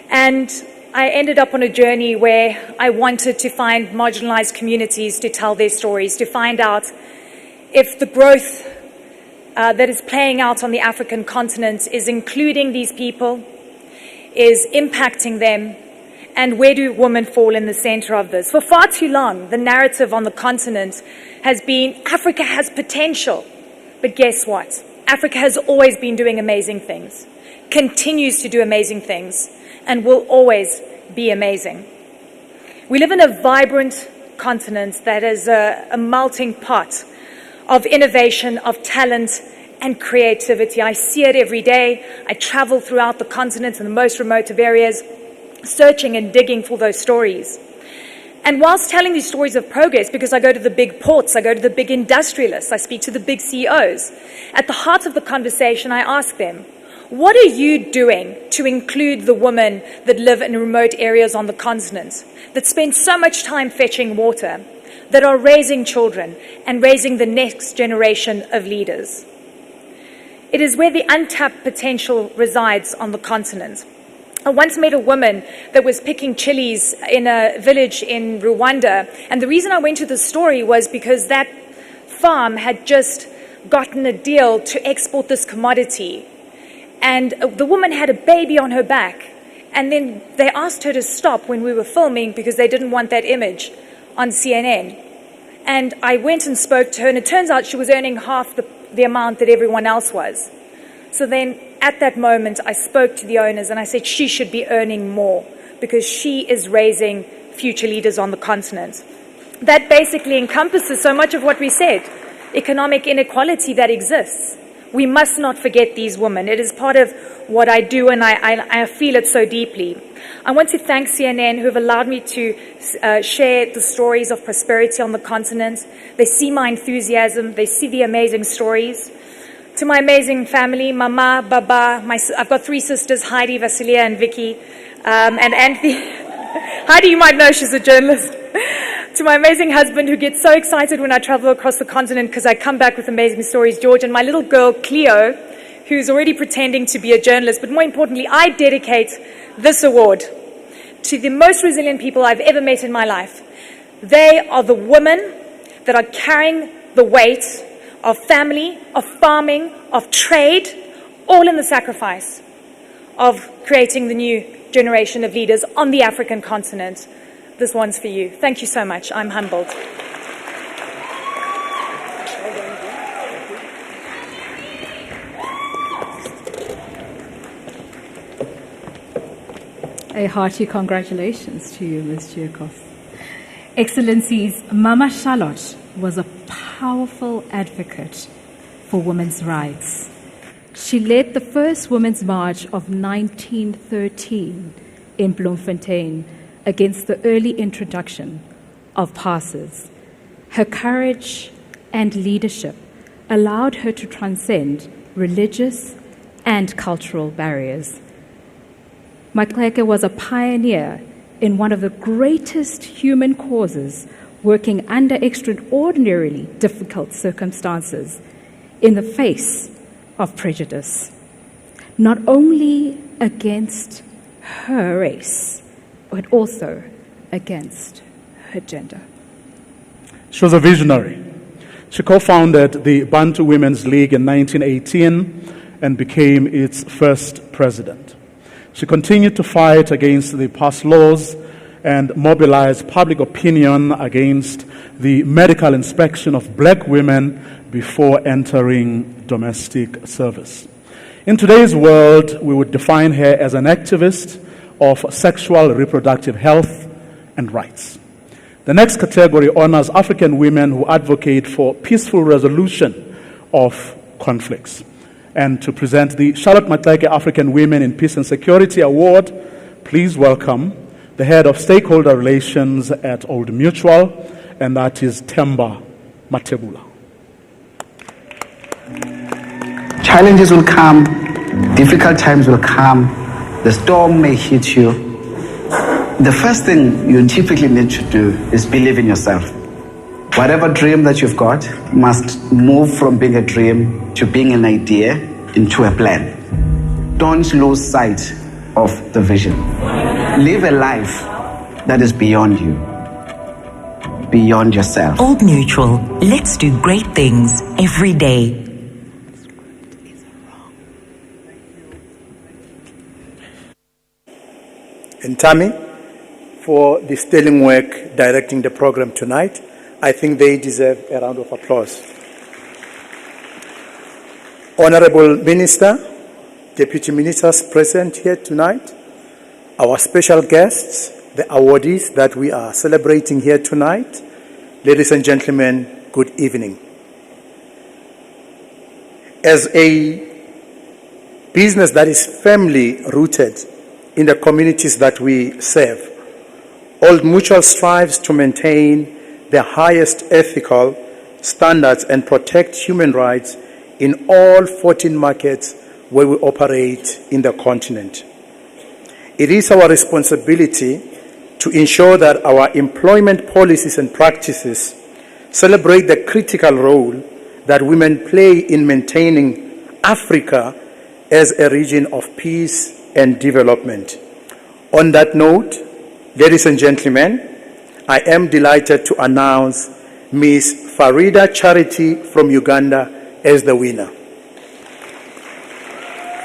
And I ended up on a journey where I wanted to find marginalized communities to tell their stories, to find out if the growth that is playing out on the African continent is including these people, is impacting them, and where do women fall in the center of this? For far too long, the narrative on the continent has been Africa has potential. But guess what? Africa has always been doing amazing things, continues to do amazing things, and will always be amazing. We live in a vibrant continent that is a melting pot of innovation, of talent, and creativity. I see it every day. I travel throughout the continent in the most remote of areas, searching and digging for those stories. And whilst telling these stories of progress, because I go to the big ports, I go to the big industrialists, I speak to the big CEOs, at the heart of the conversation, I ask them, what are you doing to include the women that live in remote areas on the continent, that spend so much time fetching water, that are raising children and raising the next generation of leaders? It is where the untapped potential resides on the continent. I once met a woman that was picking chilies in a village in Rwanda, and the reason I went to the story was because that farm had just gotten a deal to export this commodity. And the woman had a baby on her back, and then they asked her to stop when we were filming because they didn't want that image on CNN. And I went and spoke to her, and it turns out she was earning half the amount that everyone else was. So then at that moment, I spoke to the owners and I said she should be earning more because she is raising future leaders on the continent. That basically encompasses so much of what we said, economic inequality that exists. We must not forget these women. It is part of what I do, and I feel it so deeply. I want to thank CNN who have allowed me to share the stories of prosperity on the continent. They see my enthusiasm. They see the amazing stories. To my amazing family, Mama, Baba, I've got 3 sisters, Heidi, Vasilia, and Vicky, and Anthony. Heidi, you might know, she's a journalist. To my amazing husband who gets so excited when I travel across the continent because I come back with amazing stories, George, and my little girl, Cleo, who's already pretending to be a journalist. But more importantly, I dedicate this award to the most resilient people I've ever met in my life. They are the women that are carrying the weight of family, of farming, of trade, all in the sacrifice of creating the new generation of leaders on the African continent. This one's for you. Thank you so much. I'm humbled. A hearty congratulations to you, Ms. Giacos. Excellencies, Mama Charlotte was a powerful advocate for women's rights. She led the first Women's March of 1913 in Bloemfontein against the early introduction of passes. Her courage and leadership allowed her to transcend religious and cultural barriers. Maxeke was a pioneer in one of the greatest human causes, working under extraordinarily difficult circumstances in the face of prejudice, not only against her race, but also against her gender. She was a visionary. She co-founded the Bantu Women's League in 1918 and became its first president. She continued to fight against the past laws and mobilize public opinion against the medical inspection of black women before entering domestic service. In today's world, we would define her as an activist of sexual reproductive health and rights. The next category honors African women who advocate for peaceful resolution of conflicts. And to present the Charlotte Maxeke African Women in Peace and Security Award, please welcome the head of stakeholder relations at Old Mutual, and that is Themba Matebula. Challenges will come, difficult times will come, the storm may hit you. The first thing you typically need to do is believe in yourself. Whatever dream that you've got must move from being a dream to being an idea into a plan. Don't lose sight of the vision. Live a life that is beyond you, beyond yourself. Old Mutual, let's do great things every day. And Tammy, for the sterling work directing the program tonight. I think they deserve a round of applause. Honorable Minister, Deputy Ministers present here tonight, our special guests, the awardees that we are celebrating here tonight, ladies and gentlemen, good evening. As a business that is firmly rooted in the communities that we serve, Old Mutual strives to maintain the highest ethical standards and protect human rights in all 14 markets where we operate in the continent. It is our responsibility to ensure that our employment policies and practices celebrate the critical role that women play in maintaining Africa as a region of peace and development. On that note, ladies and gentlemen, I am delighted to announce Ms. Farida Charity from Uganda as the winner.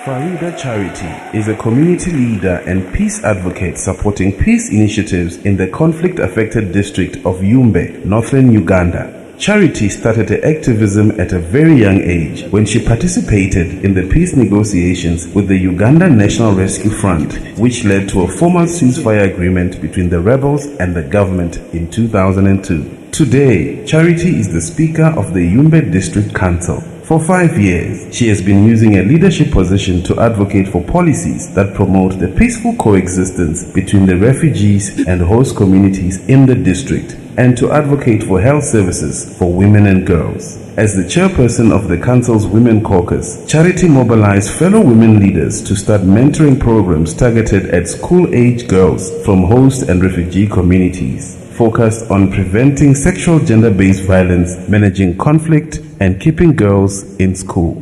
Farida Charity is a community leader and peace advocate supporting peace initiatives in the conflict-affected district of Yumbe, northern Uganda. Charity started her activism at a very young age when she participated in the peace negotiations with the Uganda National Rescue Front, which led to a formal ceasefire agreement between the rebels and the government in 2002. Today, Charity is the Speaker of the Yumbe District Council. For 5 years, she has been using a leadership position to advocate for policies that promote the peaceful coexistence between the refugees and host communities in the district, and to advocate for health services for women and girls. As the chairperson of the Council's Women Caucus, Charity mobilized fellow women leaders to start mentoring programs targeted at school-age girls from host and refugee communities, focused on preventing sexual gender-based violence, managing conflict, and keeping girls in school.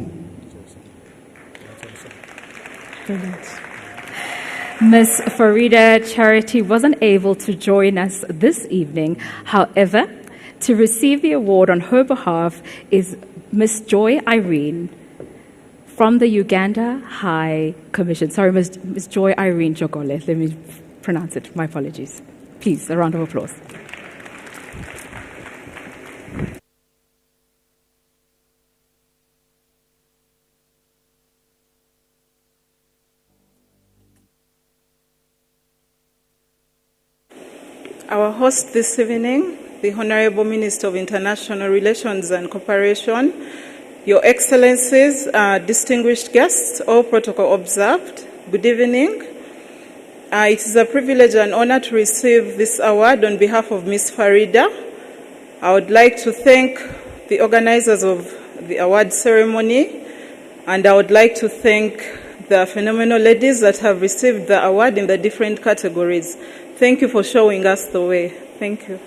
Brilliant. Ms. Farida Charity wasn't able to join us this evening. However, to receive the award on her behalf is Ms. Joy Irene from the Uganda High Commission. Sorry, Ms. Joy Irene Jogole. Let me pronounce it. My apologies. Please, a round of applause. our host this evening, the Honorable Minister of International Relations and Cooperation, Your Excellencies, distinguished guests, all protocol observed, good evening. It is a privilege and honor to receive this award on behalf of Ms. Farida. I would like to thank the organizers of the award ceremony, and I would like to thank the phenomenal ladies that have received the award in the different categories. Thank you for showing us the way. Thank you.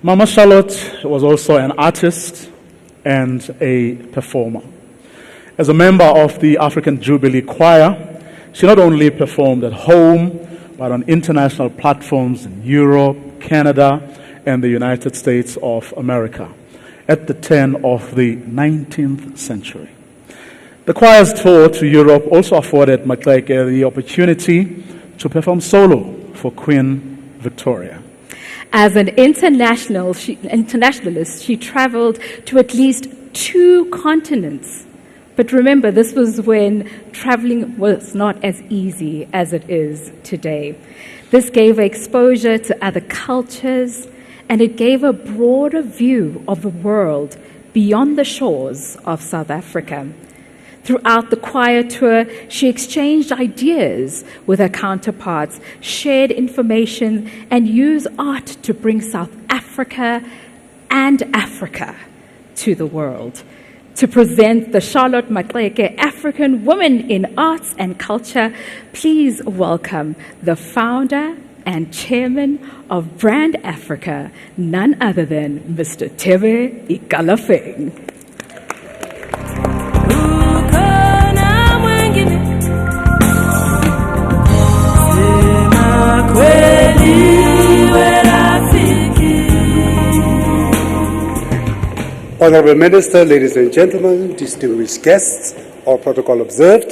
Mama Charlotte was also an artist and a performer. As a member of the African Jubilee Choir, she not only performed at home, but on international platforms in Europe, Canada, and the United States of America at the turn of the 19th century. The choir's tour to Europe also afforded Maxeke the opportunity to perform solo for Queen Victoria. As an internationalist, she traveled to at least 2 continents. But remember, this was when traveling was not as easy as it is today. This gave her exposure to other cultures, and it gave a broader view of the world beyond the shores of South Africa. Throughout the choir tour, she exchanged ideas with her counterparts, shared information, and used art to bring South Africa and Africa to the world. To present the Charlotte Maxeke African Women in Arts and Culture, please welcome the founder and chairman of Brand Africa, none other than Mr. Tebe Ikalafeng. Honorable Minister, ladies and gentlemen, distinguished guests, all protocol observed,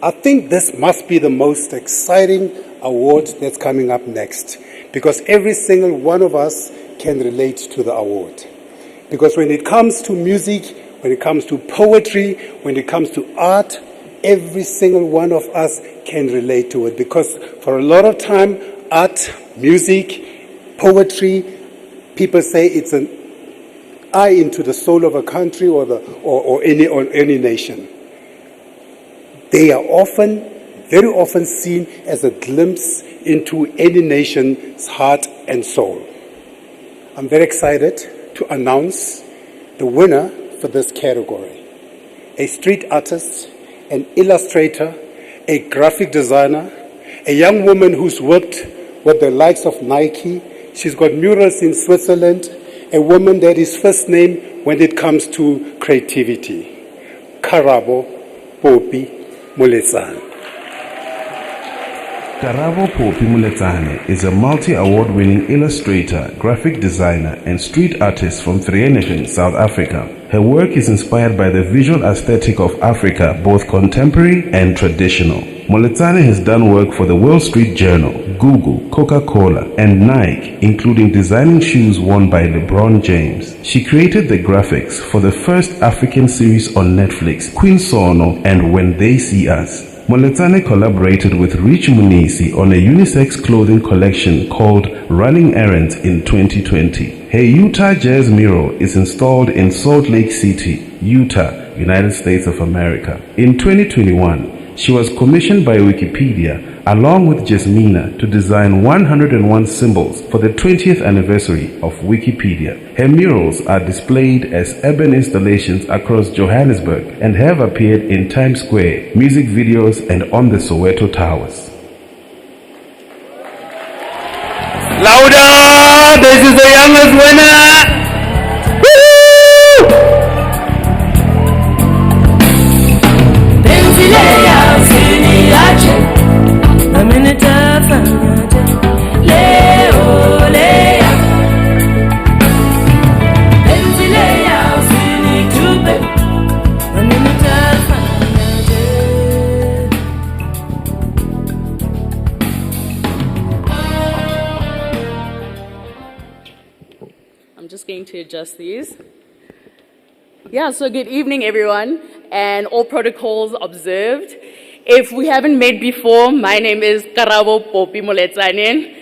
I think this must be the most exciting award that's coming up next, because every single one of us can relate to the award. Because when it comes to music, when it comes to poetry, when it comes to art, every single one of us can relate to it. Because for a lot of time, art, music, poetry, people say it's an eye into the soul of a country or any nation. They are very often seen as a glimpse into any nation's heart and soul. I'm very excited to announce the winner for this category. A street artist, an illustrator, a graphic designer, a young woman who's worked with the likes of Nike. She's got murals in Switzerland. A woman that is first name when it comes to creativity. Karabo Popi Muletsane. Karabo Popi Muletsane is a multi-award-winning illustrator, graphic designer, and street artist from Vereeniging, South Africa. Her work is inspired by the visual aesthetic of Africa, both contemporary and traditional. Muletsane has done work for the Wall Street Journal, Google, Coca-Cola, and Nike, including designing shoes worn by LeBron James. She created the graphics for the first African series on Netflix, Queen Sono and When They See Us. Muletsane collaborated with Rich Munisi on a unisex clothing collection called Running Errands in 2020. Her Utah Jazz mural is installed in Salt Lake City, Utah, United States of America. In 2021, she was commissioned by Wikipedia along with Jasmina to design 101 symbols for the 20th anniversary of Wikipedia. Her murals are displayed as urban installations across Johannesburg and have appeared in Times Square, music videos, and on the Soweto Towers. Louder! This is the youngest winner! I'm just going to adjust these. Yeah, so good evening, everyone, and all protocols observed. If we haven't met before, my name is Karabo Popi Moletsane.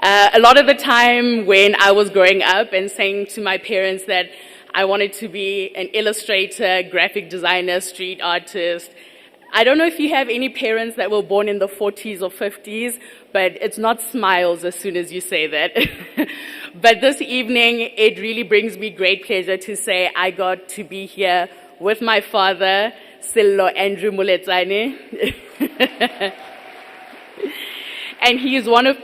A lot of the time when I was growing up and saying to my parents that I wanted to be an illustrator, graphic designer, street artist, I don't know if you have any parents that were born in the 40s or 50s, but it's not smiles as soon as you say that. But this evening, it really brings me great pleasure to say I got to be here with my father, Sello Andrew Moletsane. And he is one of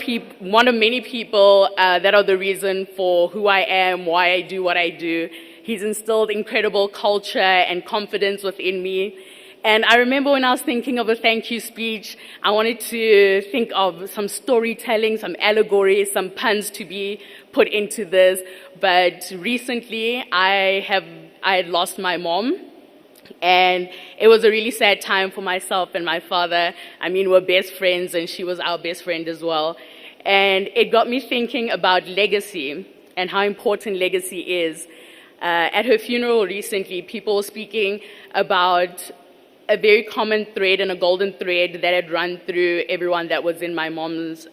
many people that are the reason for who I am, why I do what I do. He's instilled incredible culture and confidence within me. And I remember when I was thinking of a thank you speech, I wanted to think of some storytelling, some allegory, some puns to be put into this. But recently, I had lost my mom. And it was a really sad time for myself and my father. I mean, we're best friends, and she was our best friend as well. And it got me thinking about legacy and how important legacy is. At her funeral recently, people were speaking about a very common thread and a golden thread that had run through everyone that was in my mom's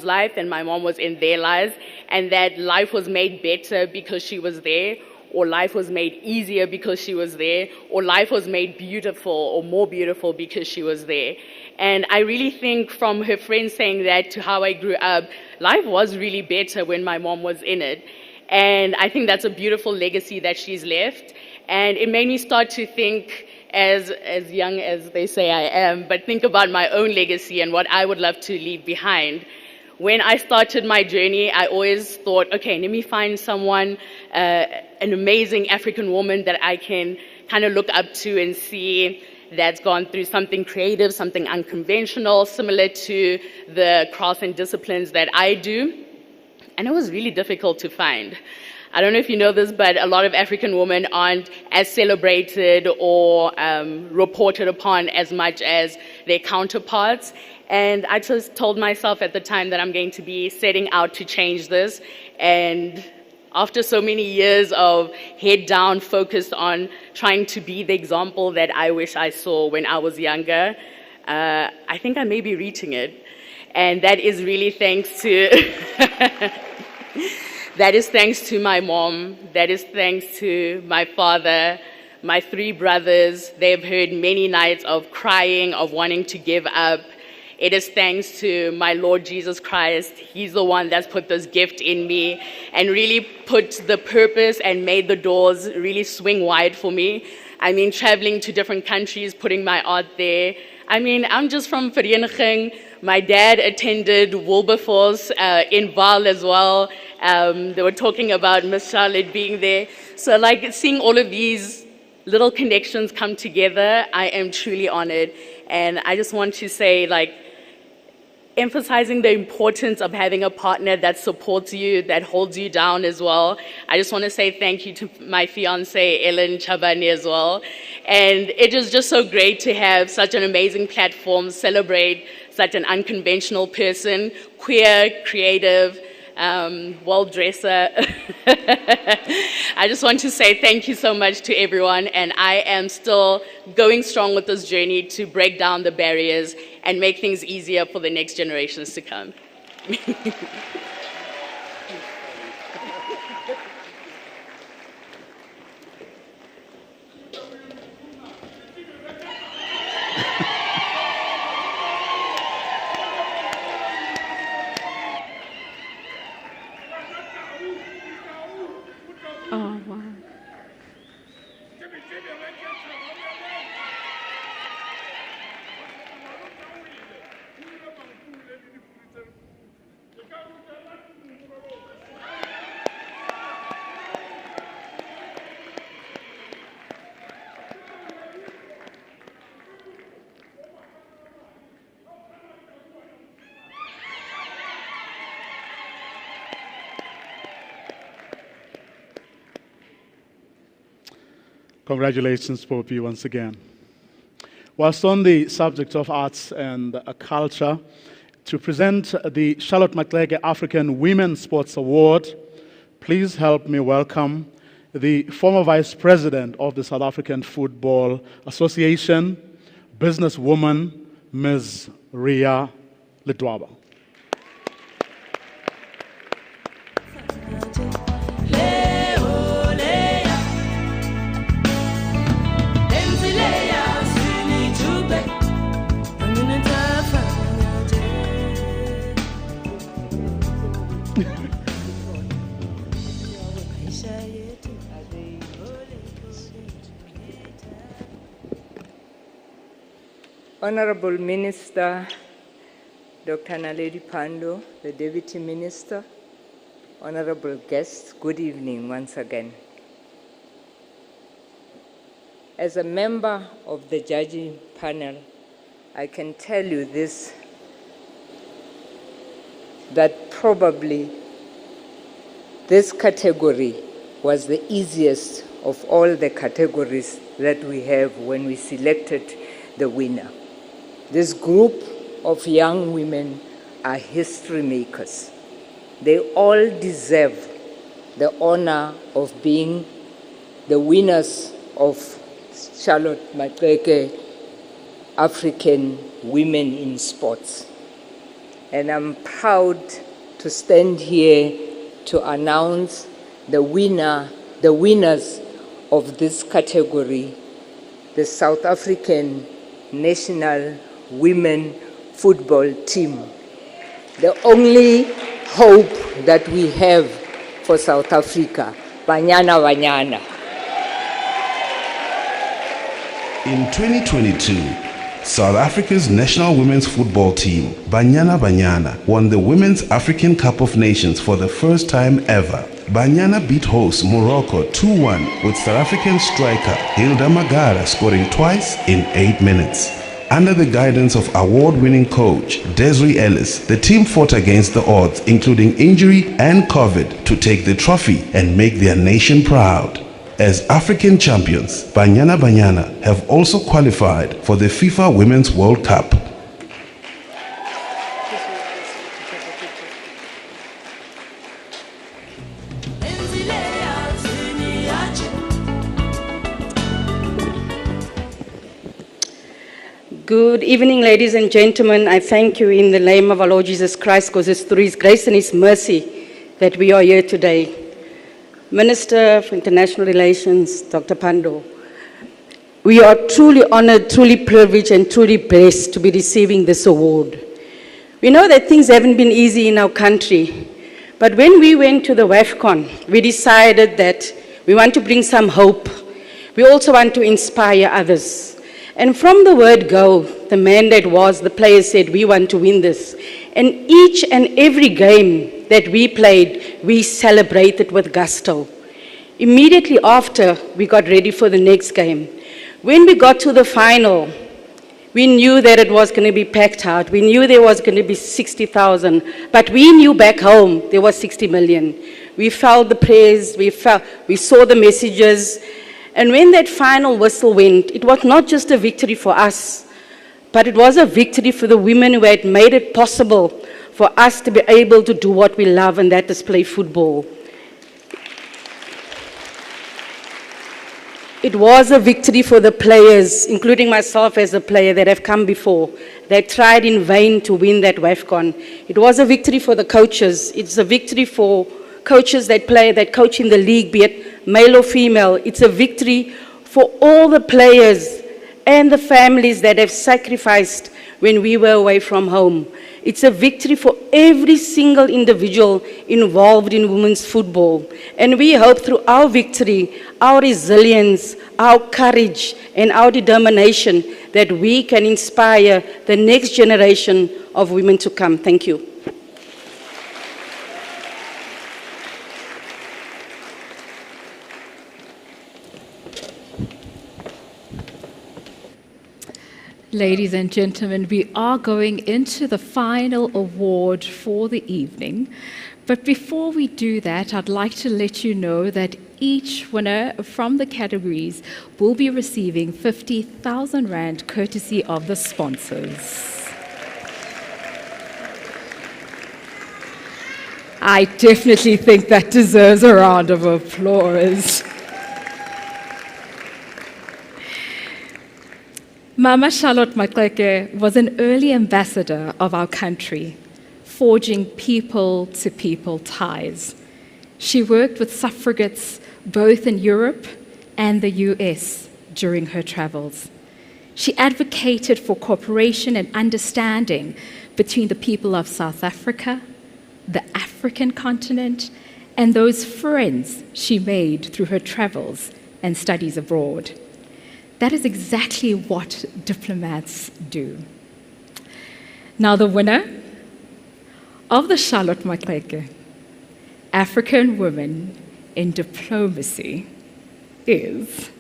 life, and my mom was in their lives, and that life was made better because she was there, or life was made easier because she was there, or life was made beautiful or more beautiful because she was there. And I really think from her friends saying that to how I grew up, life was really better when my mom was in it. And I think that's a beautiful legacy that she's left. And it made me start to think, as young as they say I am, but think about my own legacy and what I would love to leave behind. When I started my journey, I always thought, okay, let me find someone, an amazing African woman that I can kind of look up to and see that's gone through something creative, something unconventional, similar to the crafts and disciplines that I do. And it was really difficult to find. I don't know if you know this, but a lot of African women aren't as celebrated or reported upon as much as their counterparts. And I just told myself at the time that I'm going to be setting out to change this. And after so many years of head down, focused on trying to be the example that I wish I saw when I was younger, I think I may be reaching it. And that is really thanks to... That is thanks to my mom. That is thanks to my father, my 3 brothers. They've heard many nights of crying, of wanting to give up. It is thanks to my Lord Jesus Christ. He's the one that's put this gift in me and really put the purpose and made the doors really swing wide for me. I mean, traveling to different countries, putting my art there. I mean, I'm just from Vereniging. My dad attended Wilberforce in Vaal as well. They were talking about Miss Charlotte being there. So like seeing all of these little connections come together, I am truly honored. And I just want to say, like, emphasizing the importance of having a partner that supports you, that holds you down as well. I just want to say thank you to my fiance, Ellen Chabane, as well. And it is just so great to have such an amazing platform, celebrate such an unconventional person, queer, creative, well-dresser. I just want to say thank you so much to everyone, and I am still going strong with this journey to break down the barriers and make things easier for the next generations to come. Oh, wow. Congratulations, Poppy, once again. Whilst on the subject of arts and culture, to present the Charlotte Maxeke African Women's Sports Award please help me welcome the former Vice President of the South African Football Association, businesswoman, Ms. Ria Ledwaba. Honorable Minister, Dr. Naledi Pandor, the Deputy Minister, honorable guests, good evening once again. As a member of the judging panel, I can tell you this, that probably this category was the easiest of all the categories that we have when we selected the winner. This group of young women are history makers. They all deserve the honor of being the winners of Charlotte Maxeke African Women in Sports. And I'm proud to stand here to announce the winners of this category, the South African National Women Football Team. The only hope that we have for South Africa, Banyana Banyana. In 2022, South Africa's national women's football team, Banyana Banyana, won the Women's African Cup of Nations for the first time ever. Banyana beat host Morocco 2-1 with South African striker Hilda Magara scoring twice in 8 minutes. Under the guidance of award-winning coach Desiree Ellis, the team fought against the odds, including injury and COVID, to take the trophy and make their nation proud. As African champions, Banyana Banyana have also qualified for the FIFA Women's World Cup. Good evening, ladies and gentlemen. I thank you in the name of our Lord Jesus Christ, because it's through His grace and His mercy that we are here today. Minister for International Relations, Dr. Pandor, we are truly honored, truly privileged, and truly blessed to be receiving this award. We know that things haven't been easy in our country, but when we went to the WAFCON, we decided that we want to bring some hope. We also want to inspire others. And from the word go, the mandate was, the players said, we want to win this. And each and every game that we played, we celebrated with gusto. Immediately after, we got ready for the next game. When we got to the final, we knew that it was going to be packed out. We knew there was going to be 60,000, but we knew back home there was 60 million. We felt the praise, we saw the messages. And when that final whistle went, it was not just a victory for us, but it was a victory for the women who had made it possible for us to be able to do what we love, and that is play football. It was a victory for the players, including myself as a player that have come before, that tried in vain to win that WAFCON. It was a victory for the coaches. It's a victory for coaches that coach in the league, be it male or female. It's a victory for all the players and the families that have sacrificed when we were away from home. It's a victory for every single individual involved in women's football. And we hope through our victory, our resilience, our courage, and our determination that we can inspire the next generation of women to come. Thank you. Ladies and gentlemen, we are going into the final award for the evening. But before we do that, I'd like to let you know that each winner from the categories will be receiving 50,000 Rand courtesy of the sponsors. I definitely think that deserves a round of applause. Mama Charlotte Maxeke was an early ambassador of our country, forging people-to-people ties. She worked with suffragettes both in Europe and the US during her travels. She advocated for cooperation and understanding between the people of South Africa, the African continent, and those friends she made through her travels and studies abroad. That is exactly what diplomats do. Now, the winner of the Charlotte Maxeke African Women in Diplomacy is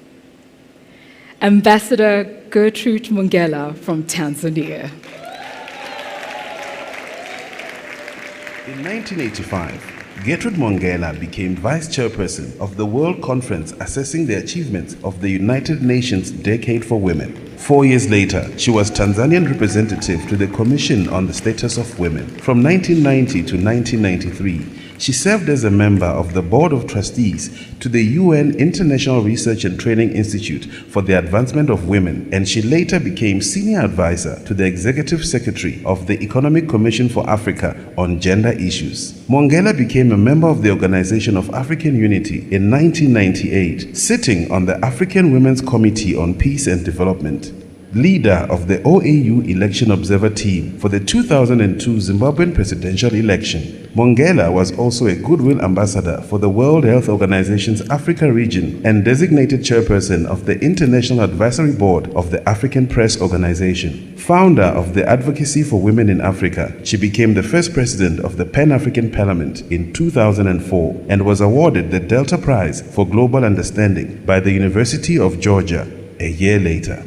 Ambassador Gertrude Mongela from Tanzania. In 1985, Gertrude Mongela became vice chairperson of the World Conference assessing the achievements of the United Nations Decade for Women. 4 years later, she was Tanzanian representative to the Commission on the Status of Women. From 1990 to 1993, she served as a member of the Board of Trustees to the UN International Research and Training Institute for the Advancement of Women, and she later became senior advisor to the Executive Secretary of the Economic Commission for Africa on gender issues. Mongela became a member of the Organization of African Unity in 1998, sitting on the African Women's Committee on Peace and Development. Leader of the OAU Election Observer Team for the 2002 Zimbabwean presidential election. Mongela was also a goodwill ambassador for the World Health Organization's Africa region and designated chairperson of the International Advisory Board of the African Press Organization. Founder of the Advocacy for Women in Africa, she became the first president of the Pan-African Parliament in 2004 and was awarded the Delta Prize for Global Understanding by the University of Georgia a year later.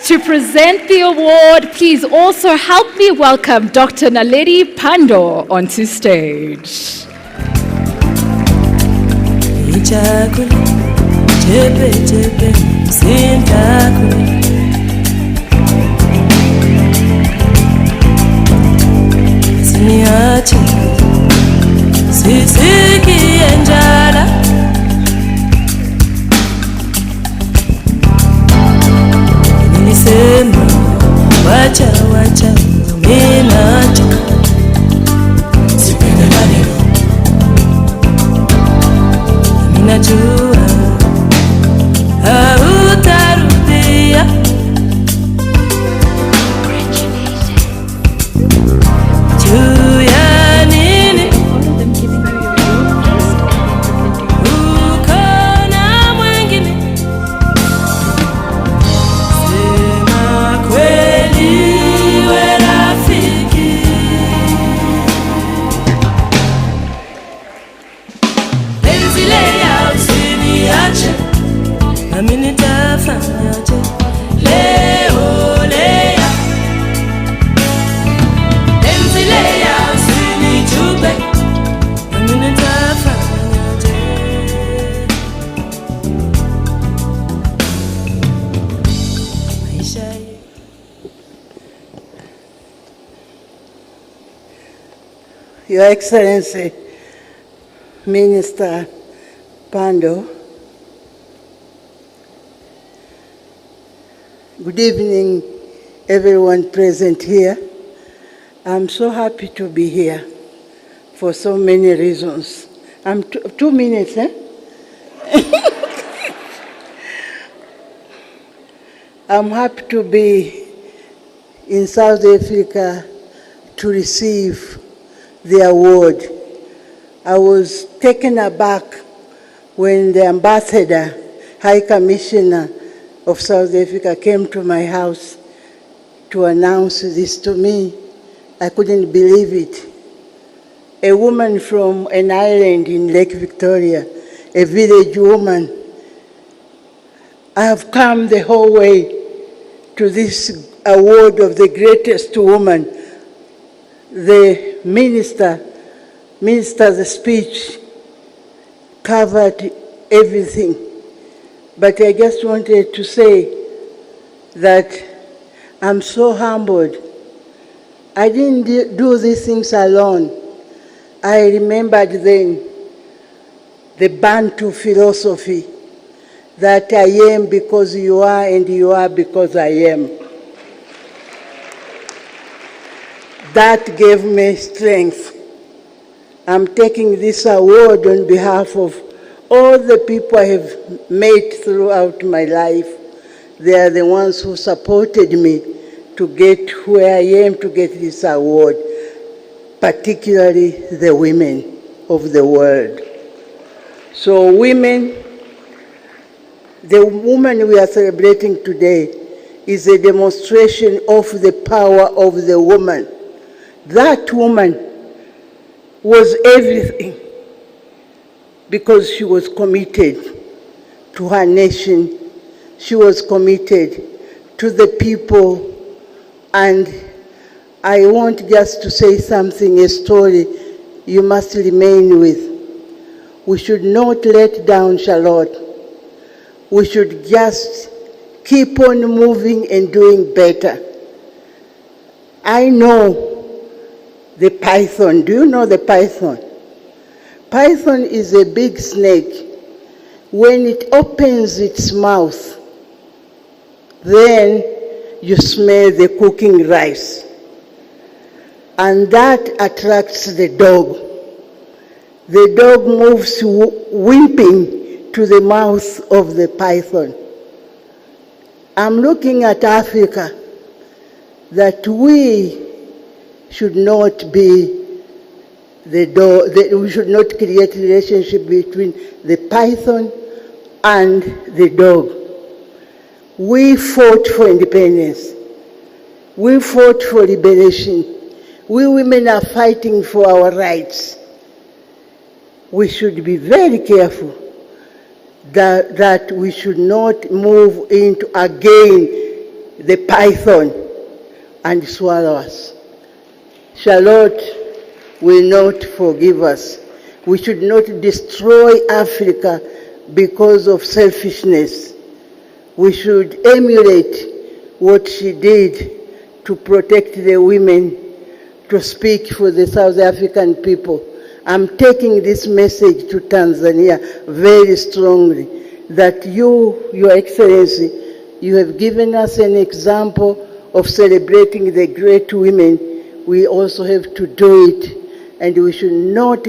To present the award, please also help me welcome Dr. Naledi Pandor onto stage. Wacha wacha minacho sipende maneno minajua hautarudia juu ya nini uko na mwingine sema kweli we rafiki penzi leya usiniache nami nitafanyaje leo leya penzi leya usinitupe nami nitafanyaje maisha yetu. Your Excellency, Minister Pando, good evening, everyone present here. I'm so happy to be here for so many reasons. I'm 2 minutes, eh? I'm happy to be in South Africa to receive the award. I was taken aback when the ambassador, High Commissioner of South Africa came to my house to announce this to me. I couldn't believe it. A woman from an island in Lake Victoria, a village woman. I have come the whole way to this award of the greatest woman. The minister's speech covered everything. But I just wanted to say that I'm so humbled I didn't do these things alone. I remembered then the Bantu philosophy that I am because you are and you are because I am. That gave me strength. I'm taking this award on behalf of all the people I have met throughout my life. They are the ones who supported me to get where I am, to get this award, particularly the women of the world. So women, the woman we are celebrating today is a demonstration of the power of the woman. That woman was everything because she was committed to her nation. She was committed to the people. And I want just to say something, a story you must remain with. We should not let down Charlotte. We should just keep on moving and doing better. I know the python. Do you know the python? Python is a big snake. When it opens its mouth, then you smell the cooking rice. And that attracts the dog. The dog moves whimpering to the mouth of the python. I'm looking at Africa, that we should not be the dog, we should not create a relationship between the python and the dog. We fought for independence. We fought for liberation. We women are fighting for our rights. We should be very careful that we should not move into again the python and swallow us. Charlotte will not forgive us. We should not destroy Africa because of selfishness. We should emulate what she did to protect the women, to speak for the South African people. I'm taking this message to Tanzania very strongly, that you, Your Excellency, you have given us an example of celebrating the great women. We also have to do it, and we should not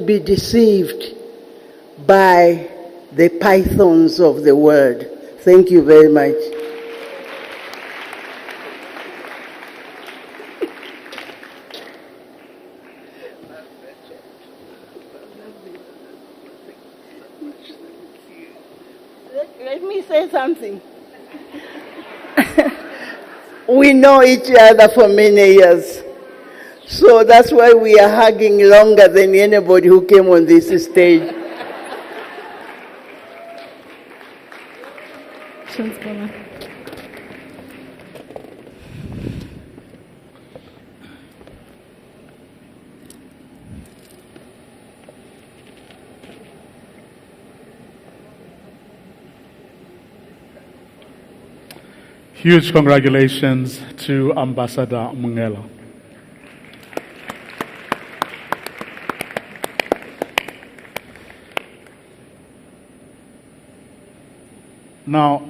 be deceived by the pythons of the world. Thank you very much. Let me say something. We know each other for many years. So that's why we are hugging longer than anybody who came on this stage. Huge congratulations to Ambassador Mungela. Now,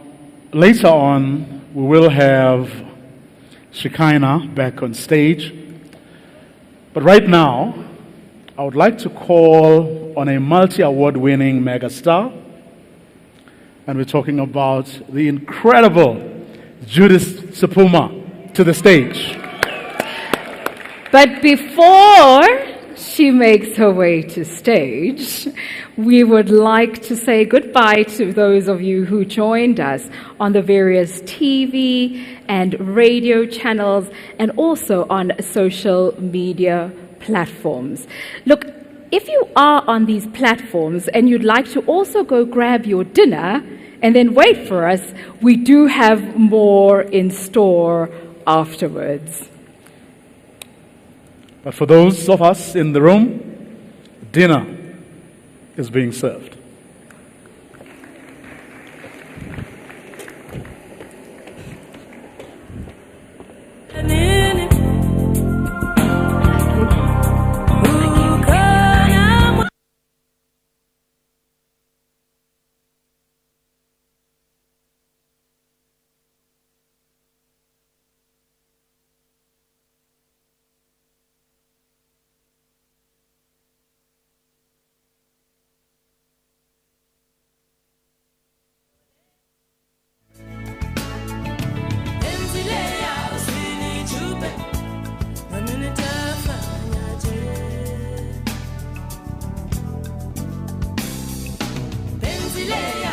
later on, we will have Shekinah back on stage. But right now, I would like to call on a multi-award winning megastar. And we're talking about the incredible Judith Sepuma to the stage. But before she makes her way to stage, we would like to say goodbye to those of you who joined us on the various TV and radio channels and also on social media platforms. Look, if you are on these platforms and you'd like to also go grab your dinner and then wait for us, we do have more in store afterwards. But for those of us in the room, dinner is being served. Benzile